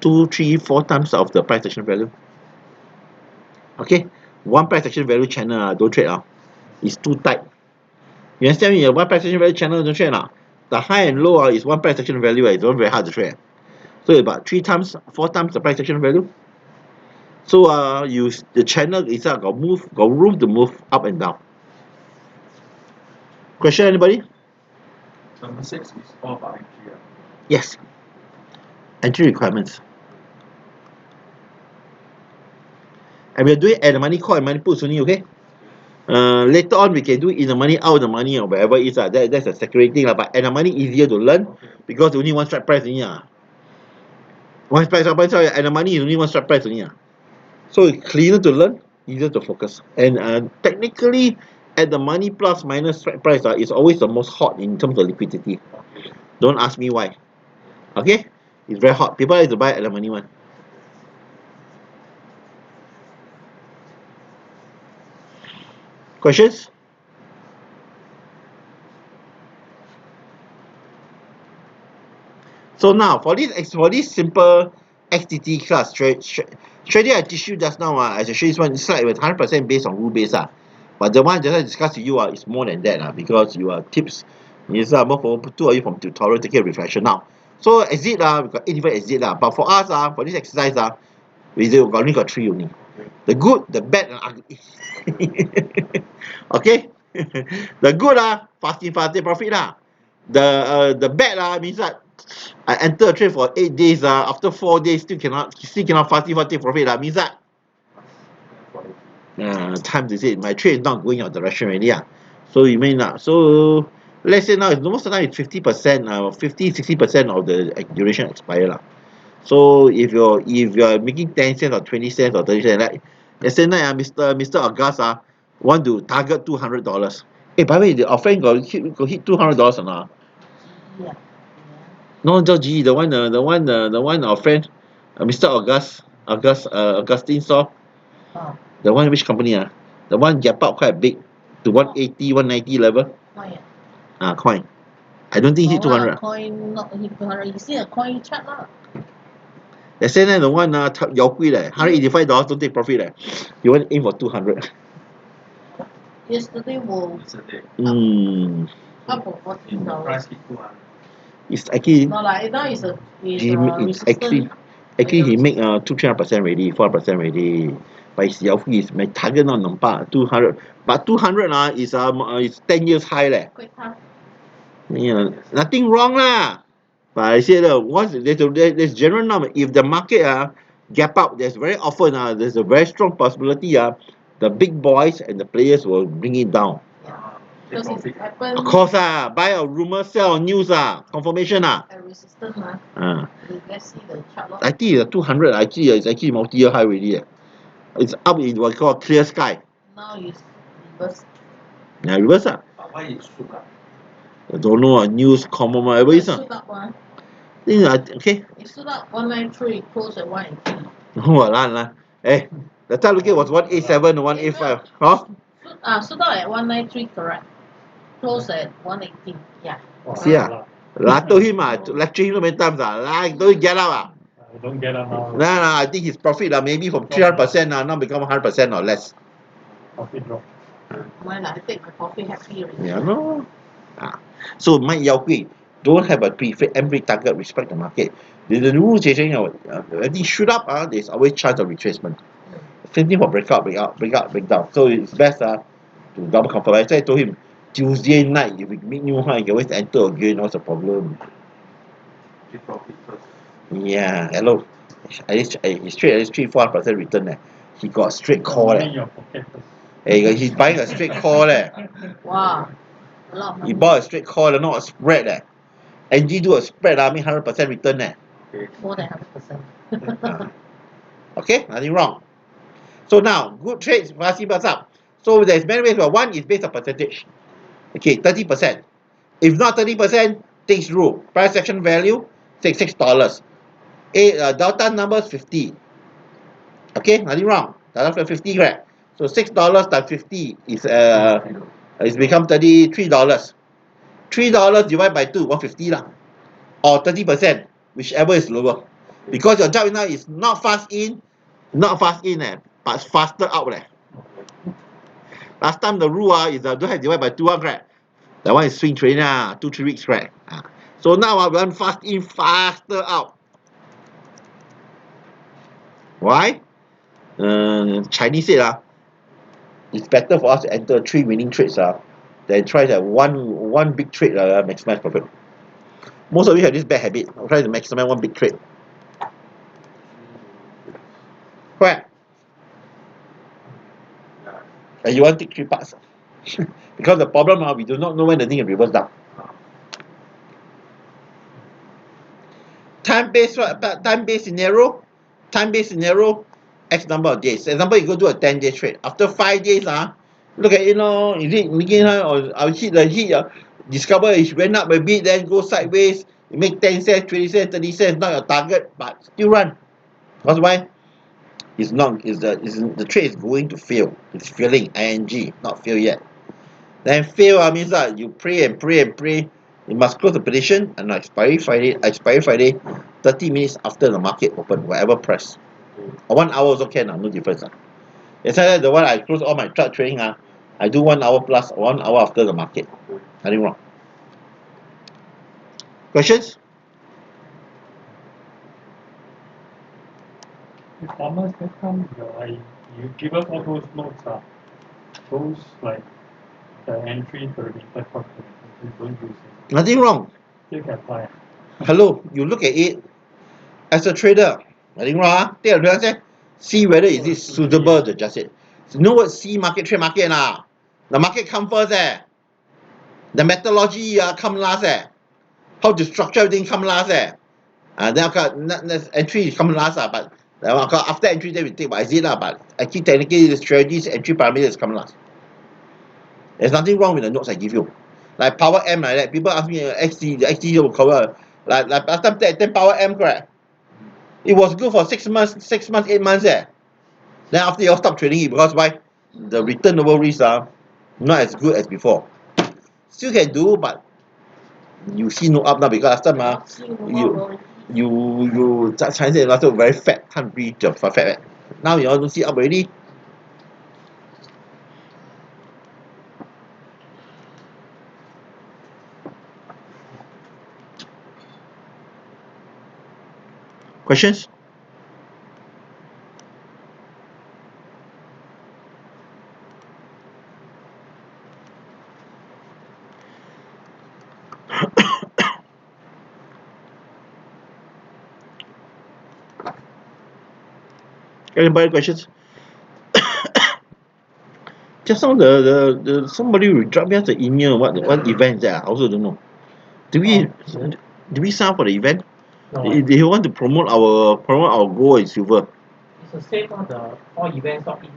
2, 3, 4 times of the price action value. Okay, one price action value channel don't trade it's too tight. You understand me? One price action value channel don't trade the high and low is one price action value it's very hard to trade. So about 3 times, 4 times the price action value. So the channel itself got room to move up and down. Question, anybody? Number 6 is all about entry. Yes. Entry requirements. And we're doing at the money call and money puts only, okay? Later on we can do in the money, out the money or whatever it is that's a separating but at the money easier to learn because only one strike price only one price and the money is only one strike price only so it's cleaner to learn, easier to focus. And technically at the money plus minus strike price is always the most hot in terms of liquidity. Don't ask me why. Okay, it's very hot. People like to buy at the money one. Questions? So now for this simple XDTE class trading I teach you just now as I show you one slide with 100% based on rule based but the one that I discussed with you is more than that because you are tips. Yes, more for 2 of you from tutorial taking a reflection now. So exit we got 8 different exit but for us for this exercise we only got 3 only. The good, the bad and ugly. Okay. The good fasting profit the bad means that I enter a trade for 8 days, after 4 days still cannot take profit, means that time to say my trade is not going your direction already. So you may not. So let's say now most of the time it's 50%, 50-60% of the duration expire. So if you're making 10 cents or 20 cents or 30 cents, like let's say now Mr. August want to target $200. Hey, by the way, our friend got hit $200 or not? Yeah. No, not G, the one our friend, Mr. Augustine saw. Oh, The one which company? The one gap out quite big to 180, 190 level. coin. Coin. I don't think hit 200. Coin not hit 200. You see a coin chart lah. They say that the one yao gui leh, $185 don't take profit leh. You want to aim for 200. Yesterday was Yesterday. up for In the price $14. hit 200. It's actually No lah, now it's it's resistant. actually he make 200-300% already, 400% already. But his yao gui is my target not nampak 200. But 200 is 10 years high leh. Quite tough. Yeah, nothing wrong lah. But I said once there's general norm. If the market gap out, there's very often there's a very strong possibility the big boys and the players will bring it down. Take Because profit. it happened Of course buy a rumor, sell news confirmation at resistance. Let's see the chart lor. I think 200 it's actually multi-year high already. It's up in what call clear sky. Now it's reverse. Yeah, reverse But why it shoot up? I don't know news common whatever It is stood up one. okay. It stood up 193, closed at 180. Hey, the time looking was 187 to 185. Huh? Stood up at 193, correct. Closed at 180. Yeah. See I told him to lecture him so many times don't get out Don't get up now. No, I think his profit maybe from 300% now become 100% or less. Profit drop. Mine I take my coffee happy already. Yeah, no. So my yao gui don't have a every target, respect the market. The rules changing when they shoot up there's always chance of retracement. Same thing for breakout, breakdown. So it's best to double confirm. I told him Tuesday night if we meet new high, you can always enter again. What's the problem? Take profit first. Yeah, hello. He's straight at least 3-4% return. He got a straight call. Money in your pocket first. Hey, he's buying a straight call. Wow. A lot of money. He bought a straight call, not a spread. NG do a spread, I mean 100% return. Okay. More than 100%. Okay, nothing wrong. So now, good trades, what's up? So there's many ways, but one is based on percentage. Okay, 30%. If not 30%, takes rule. Price action value, take $6. Delta numbers 50. Okay, nothing wrong. Delta 50, correct? So $6 times 50 is become $33. $3 divided by 2, 150 lah. Or 30%, whichever is lower. Because your job now is not fast in, but faster out. Last time the rule is don't have divided by 2, correct? That one is swing trading 2-3 weeks, correct? So now we want fast in, faster out. Why? Chinese said it's better for us to enter 3 winning trades than try that one big trade maximize profit. Most of you have this bad habit of trying to maximize one big trade. Correct? And you want to take 3 parts. Because the problem we do not know when the thing will reverse down. Time-based scenario, X number of days. Example, you go do a 10-day trade. After 5 days, look at it, is it making or I'll hit discover it went up a bit, then go sideways, you make 10 cents, 20 cents, 30 cents, not your target, but still run. Because why? The trade is going to fail. It's failing, ing, not fail yet. Then fail means that you pray and pray and pray. You must close the position and expiry Friday, 30 minutes after the market open, whatever price. Or 1 hour also can, no difference. It's like the one I close all my chart trading, I do 1 hour plus, 1 hour after the market. Nothing wrong. Questions? Thomas, how come you give us all those notes those like the entry, perimeter, you don't use it. Nothing wrong. Still can apply. Hello, you look at it as a trader. Nothing wrong. Take a look, see whether is it suitable to adjust it. You know what C market, trade market now? The market come first The methodology come last How to structure everything come last then entry come last but after entry then we take what is it but actually technically the strategies entry parameters come last. There's nothing wrong with the notes I give you. Like power M like that. People ask me the XD will cover like last time 10 power M correct. It was good for 6 months, 8 months Then after you all stop trading it because why? The return over risk not as good as before. Still can do but you see no up now because last time you Chinese and last time very fat, can't reach the fat. Now you all don't see up already. Questions? Anybody questions? Just now the somebody will drop me the email what event is that I also don't know. Do we sign up for the event? They want to promote our gold and silver. It's the same on the all events of it.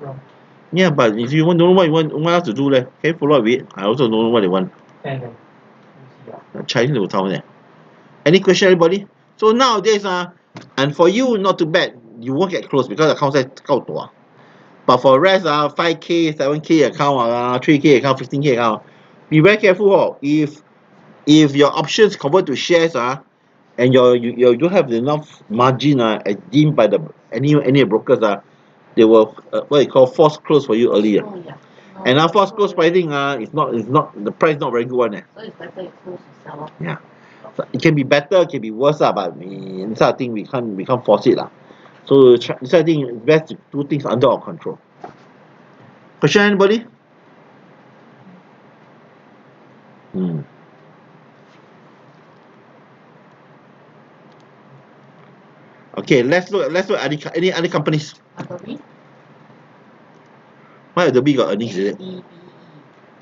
Yeah, but if you don't know what you want us to do can you follow up with it? I also don't know what they want. Chinese will tell me. Any question, everybody? So nowadays and for you not too bad. You won't get close because the account size 够大. But for rest 5K, 7K account 3K account, 15K account, be very careful. If your options convert to shares and you don't have enough margin as deemed by any brokers they will what you call force close for you earlier. Oh, yeah. And now force close pricing is not the price not very good one. So it's better you close to sell off. Yeah. So it can be better, it can be worse but this I think we can't force it So this I think it's best to do things under our control. Question anybody? Okay, let's look at any other companies. Adobe. Why Adobe got earnings is it?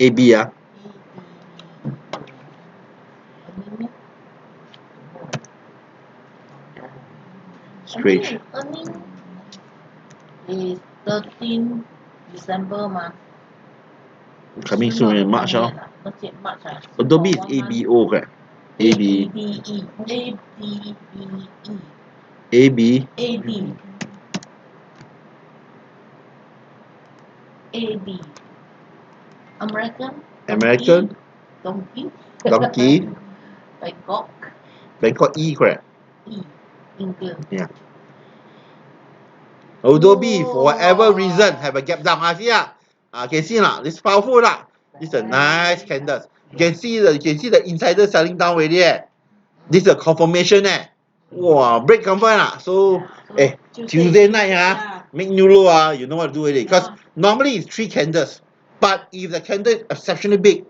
ADBE. AB Strange. Earning is 13 December Coming soon in March Not yet March Adobe is ABO correct? AB ADBE. AB AD. American Donkey. Donkey Bangkok. E correct? E. England. Yeah. Adobe for whatever reason have a gap down. See can see this powerful This is a nice candles. You can see the insider selling down already This is a confirmation Wow, break confirm So Tuesday night make new low you know what to do already. Because normally it's 3 candles. But if the candle is exceptionally big,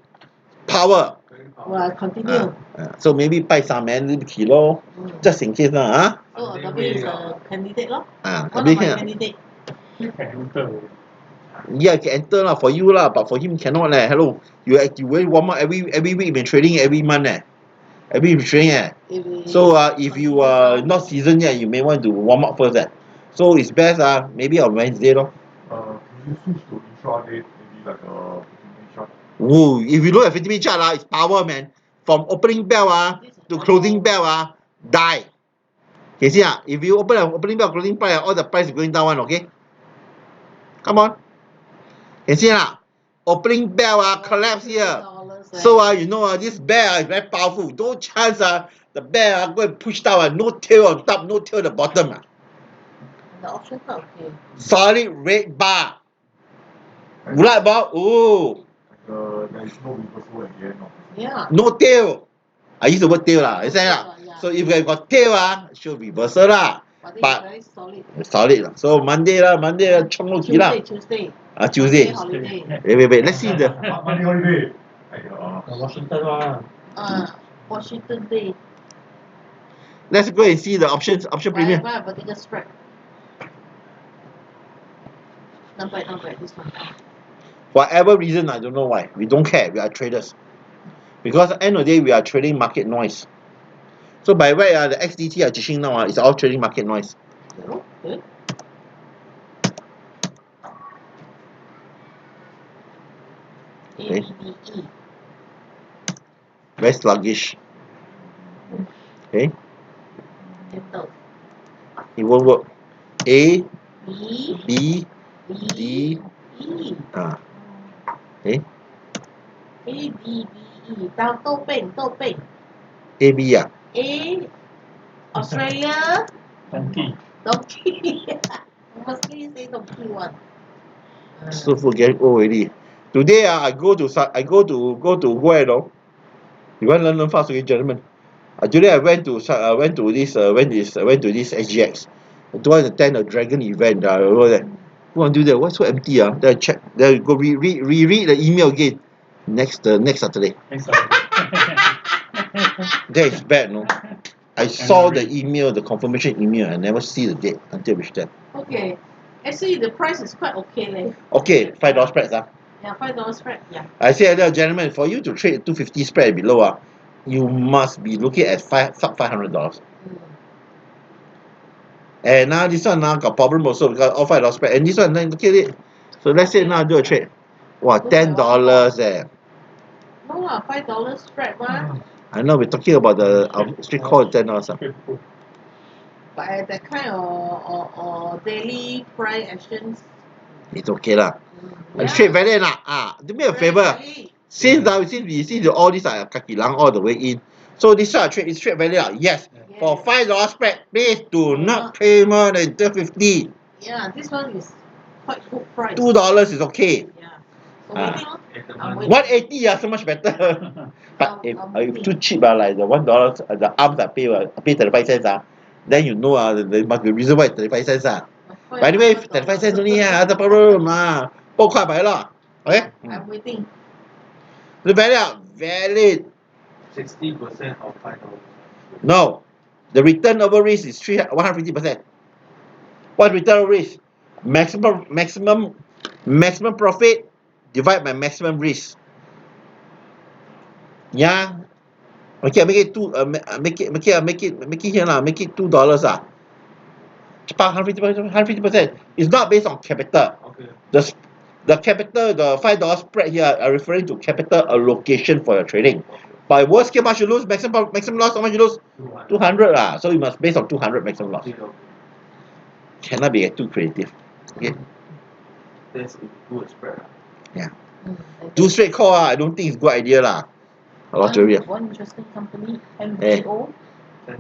power. Continue. So maybe 拜三年对不起咯 just in case So Adobe is a candidate one of Adobe my can candidate. You can enter. Yeah, can enter for you but for him cannot hello you really warm up every week been trading every month every week trading so if you are not seasoned yet you may want to warm up first so it's best maybe on Wednesday Can you switch to intraday, maybe like a 15-minute chart? If you look at 50-minute chart it's power man from opening bell to closing bell die. Can see if you opening bell closing price all the price is going down okay. Come on. Can see opening bell collapse here. So you know this bear is very powerful. No chance the bear go and push down no tail on top, no tail at the bottom. The option not okay. Solid red bar. You like bar? Oh. There is no reversal at the end of the Yeah. No tail. I use the word tail I say Yeah. So if you got tail should reversal But very solid. Solid So Monday chung lo ki Tuesday. Tuesday. Holiday. Wait. Let's see the Monday holiday. Washington one. Washington Day. Let's go and see the option premium. Why vertical spread? Not bad, this one. Whatever reason, I don't know why. We don't care. We are traders. Because at the end of the day, we are trading market noise. So by way, the XDTE are teaching now, it's all trading market noise. Oh, good. Okay. ABBE. Very sluggish. Okay. Enter. It won't work. A, B, B, B, D. E. Okay. A, B, B, E. Down, 豆饼. A, B, A, Australia, Donkey. donkey. Mostly say donkey one. So forget already. Today, I go to where, you know? You want to learn fast, okay, gentlemen? Today I went to this SGX. I don't want to attend a dragon event. Over there. Go and do that. What's so empty? Then I check. Then I go read the email again. Next Saturday. Next Saturday. That is bad, no? I saw the email, the confirmation email. I never see the date until I reached there. Okay. Actually, the price is quite okay, leh. Okay, $5 spreads. Yeah, $5 spread. Yeah. I say, gentlemen, for you to trade 250 spread below, you must be looking at sub $500. Mm. And now this one now got problem also because all $5 spread. And this one, then look at it. So let's say now do a trade. Wow, $10 eh. No lah, $5 spread, ma. I know we're talking about the street call $10. But at that kind of daily price actions. It's okay lah. Yeah. And straight value lah. Do me a favor. Since all these are kaki lang all the way in. So this one trade is straight value lah. Yes. For $5 spread, please do not pay more than $2.50. Yeah, this one is quite good price. $2 is okay. Yeah. So waiting on. I'm waiting. 180 so much better. But if too cheap like the $1, the arms I pay 35 cents then you know there must be a reason why 35 cents By the way, 35 cents only the problem 4块买了 okay. I'm waiting. The valid 60% of $5. no, the return over risk is 150%. What return over risk? Maximum profit divide by maximum risk. Yeah. Okay, make it here lah. Make it $2 150%. It's not based on capital. Okay. The capital, the $5 spread here are referring to capital allocation for your trading. By worst case, how much you lose? Maximum loss, how much you lose? 200 lah. So you must based on 200 maximum loss. Okay. Cannot be too creative. Okay. That's good spread. Yeah. Do straight call I don't think it's a good idea lah. Lottery. One interesting company, MBO.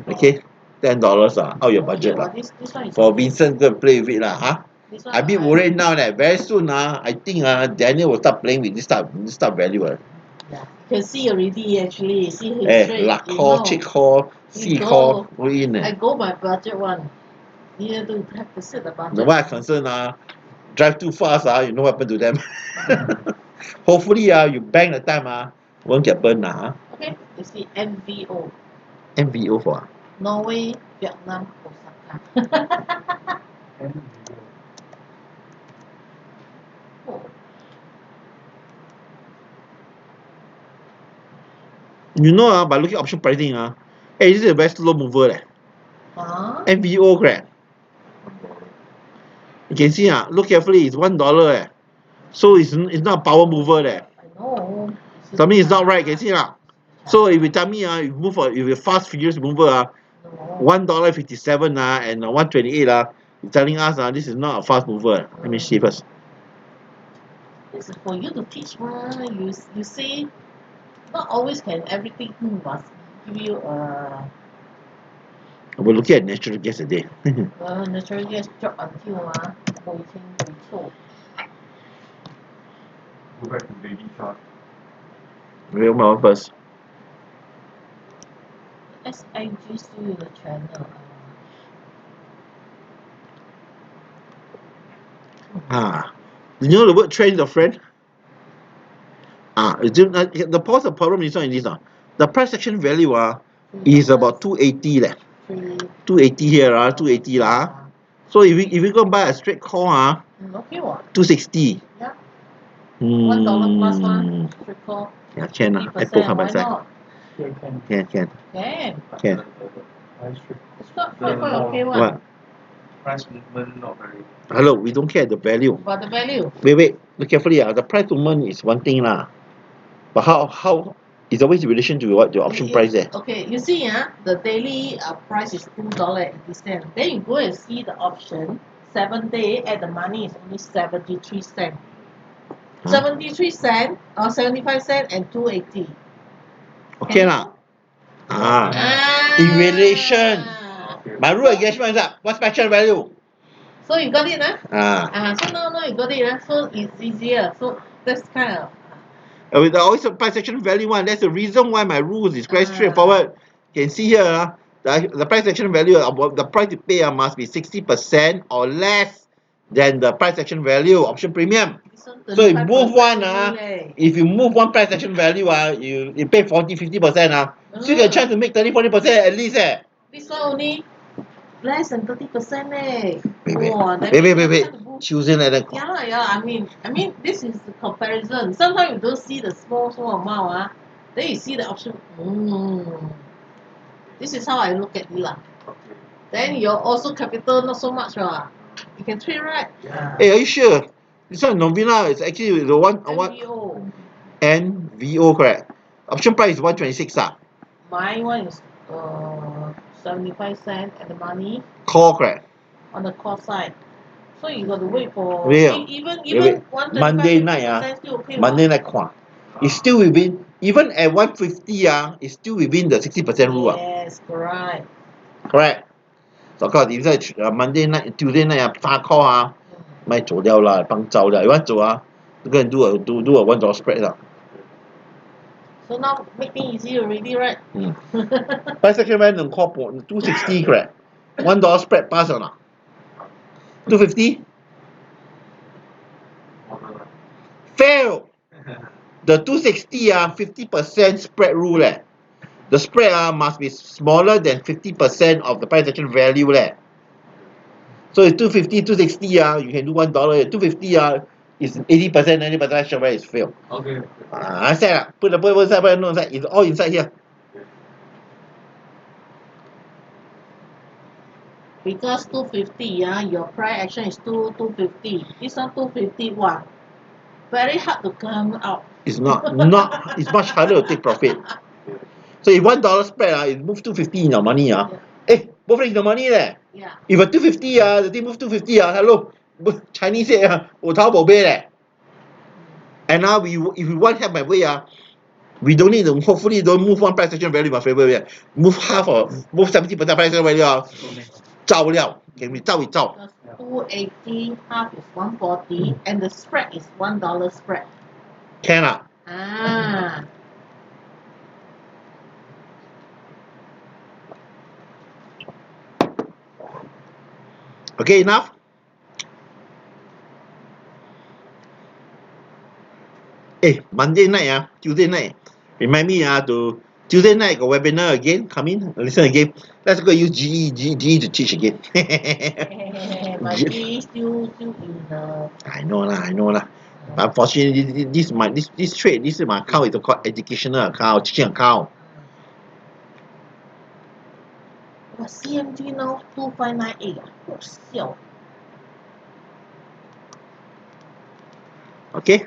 Okay. $10 out your budget lah. This one is For okay. Vincent, go and play with it lah, This one I be worried now that very soon I think Daniel will start playing with this type value. Yeah. You can see already actually. See his trade. Luck call, chick call, C call, go in. I go by budget one. You have to set the budget. The one I'm concerned drive too fast you know what happened to them. Hopefully you bank the time won't get burned Okay, you see MVO. MVO for Norway, Vietnam, Osaka. Oh. You know by looking at option pricing this is a very slow mover MVO crap. You can see look carefully, it's $1 so it's not a power mover I know. Something is not right, you can see so if you tell me you move if you fast furious mover $1.57 and 128 you're telling us this is not a fast mover. Let me see first. This is for you to teach you say not always can everything must give you We're looking at natural gas today. natural gas drop until 5,000. Go back to daily chart. Real one first. SIG still in the channel. You know the word trend, your friend? The problem is not in this. The price action value is about 280 leh. 3 280 here, 280 lah. So if we go buy a straight call, Okay what? 260. Yeah. Hmm. $1 plus one, straight call. Yeah, can lah. I 50%, put side by why side. not? Sure can. Can. Can. Can. I should. It's quite okay one. What? Price movement not very. Hello, we don't care the value. But the value. Wait. Look carefully. The price movement is one thing lah. But how it's always in relation to what the option price there. Okay, you see, the daily price is $2.80. Then you go and see the option, 7 day at the money is only 73 cents. 73 cents or 75 cents and 280. Okay lah. In relation. My rule engagement is up. What's maximum value? So you got it, Ah. so now you got it, so it's easier. So that's kind of. With always the price action value one. That's the reason why my rules is quite straightforward. You can see here, the price action value, the price you pay must be 60% or less than the price action value option premium. So if move one, if you move one price action value, you pay 40-50%, so you get a chance to make 30-40% at least. This one only less than 30%. Wait. Choosing like that. Yeah. I mean, this is the comparison. Sometimes you don't see the small amount, then you see the option. This is how I look at it lah. Then your also capital not so much, you can trade, right? Yeah. Hey, are you sure? This one Novena is actually the one NVO. NVO, correct? Option price is 126. My one is 75 cents at the money Call, correct? on the cost side. So you got to wait for even Wait. 125 Monday night, still okay. Monday night it's still within, even at 150, it's still within the 60% rule. Yes, correct. Correct. So of course, if it's Monday night, Tuesday night, 发 call 卖走掉啦，帮走了。You want 走go and do a $1 spread lah. So now make things easy already, right? Price action value and call 260, correct? $1 spread pass or not? 250? Fail. The 260 50% spread rule The spread must be smaller than 50% of the price action value So it's 250, 260 you can do $1. 250 is 80%, 90% action value is fail. Okay. I said put the side, no side. It's all inside here. Because 250, your price action is 250. This one 250, very hard to come out. It's not. It's much harder to take profit. So if $1 spread, it moves 250 in your money both in the money Yeah. If a 250 the thing moves 250 hello, Chinese say 我淘宝贝 And now if we want to have my way we don't need to hopefully don't move one price action value in my favor move half or move 70% price action value 照料 can we 照一照 Because 280 half is 140 and the spread is $1 spread. Can Okay, enough. Monday night Tuesday night remind me to Tuesday night got webinar again. Come in, listen again. Let's go use GE to teach again. My G still in the. I know lah. But unfortunately, this trade, this is my account is called educational account, teaching account. CMG now 2598 siao. Okay,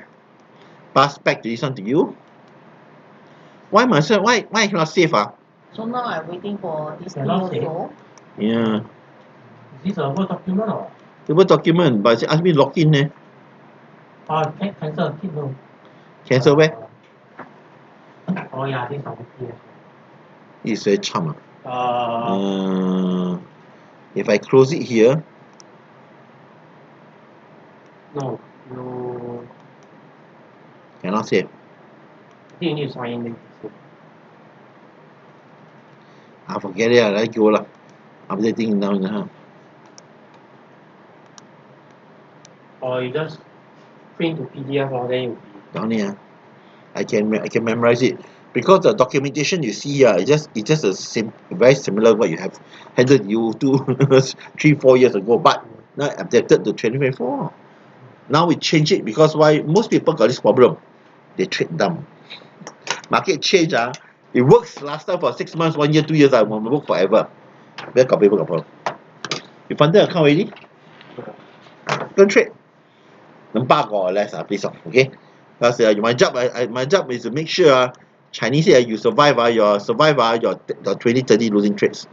pass back to this one to you. Why I cannot save So now I'm waiting for this thing Cannot save? also. Yeah, Is this a Word document or? the Word document, but it ask me log in Cancel. Keep no. Cancel where? Oh yeah, this one here. It's very charm. Uh, If I close it here, no, you. cannot save. I think you need to sign in. Forget it, let go lah. Updating now. Or you just print to PDF or then you. Down here. I can memorize it. because the documentation you see, it's just a very similar what you have handled you 3-4 years ago, but now adapted to 2024. Now we change it because why? Most people got this problem. They trade dumb. Market change, it works last time for 6 months, 1 year, 2 years, will work forever. Where got people got problem? You funded account already? Don't trade. Nampak or less, please, okay? Because my job is to make sure Chinese here you survive, your 20, 30 losing trades.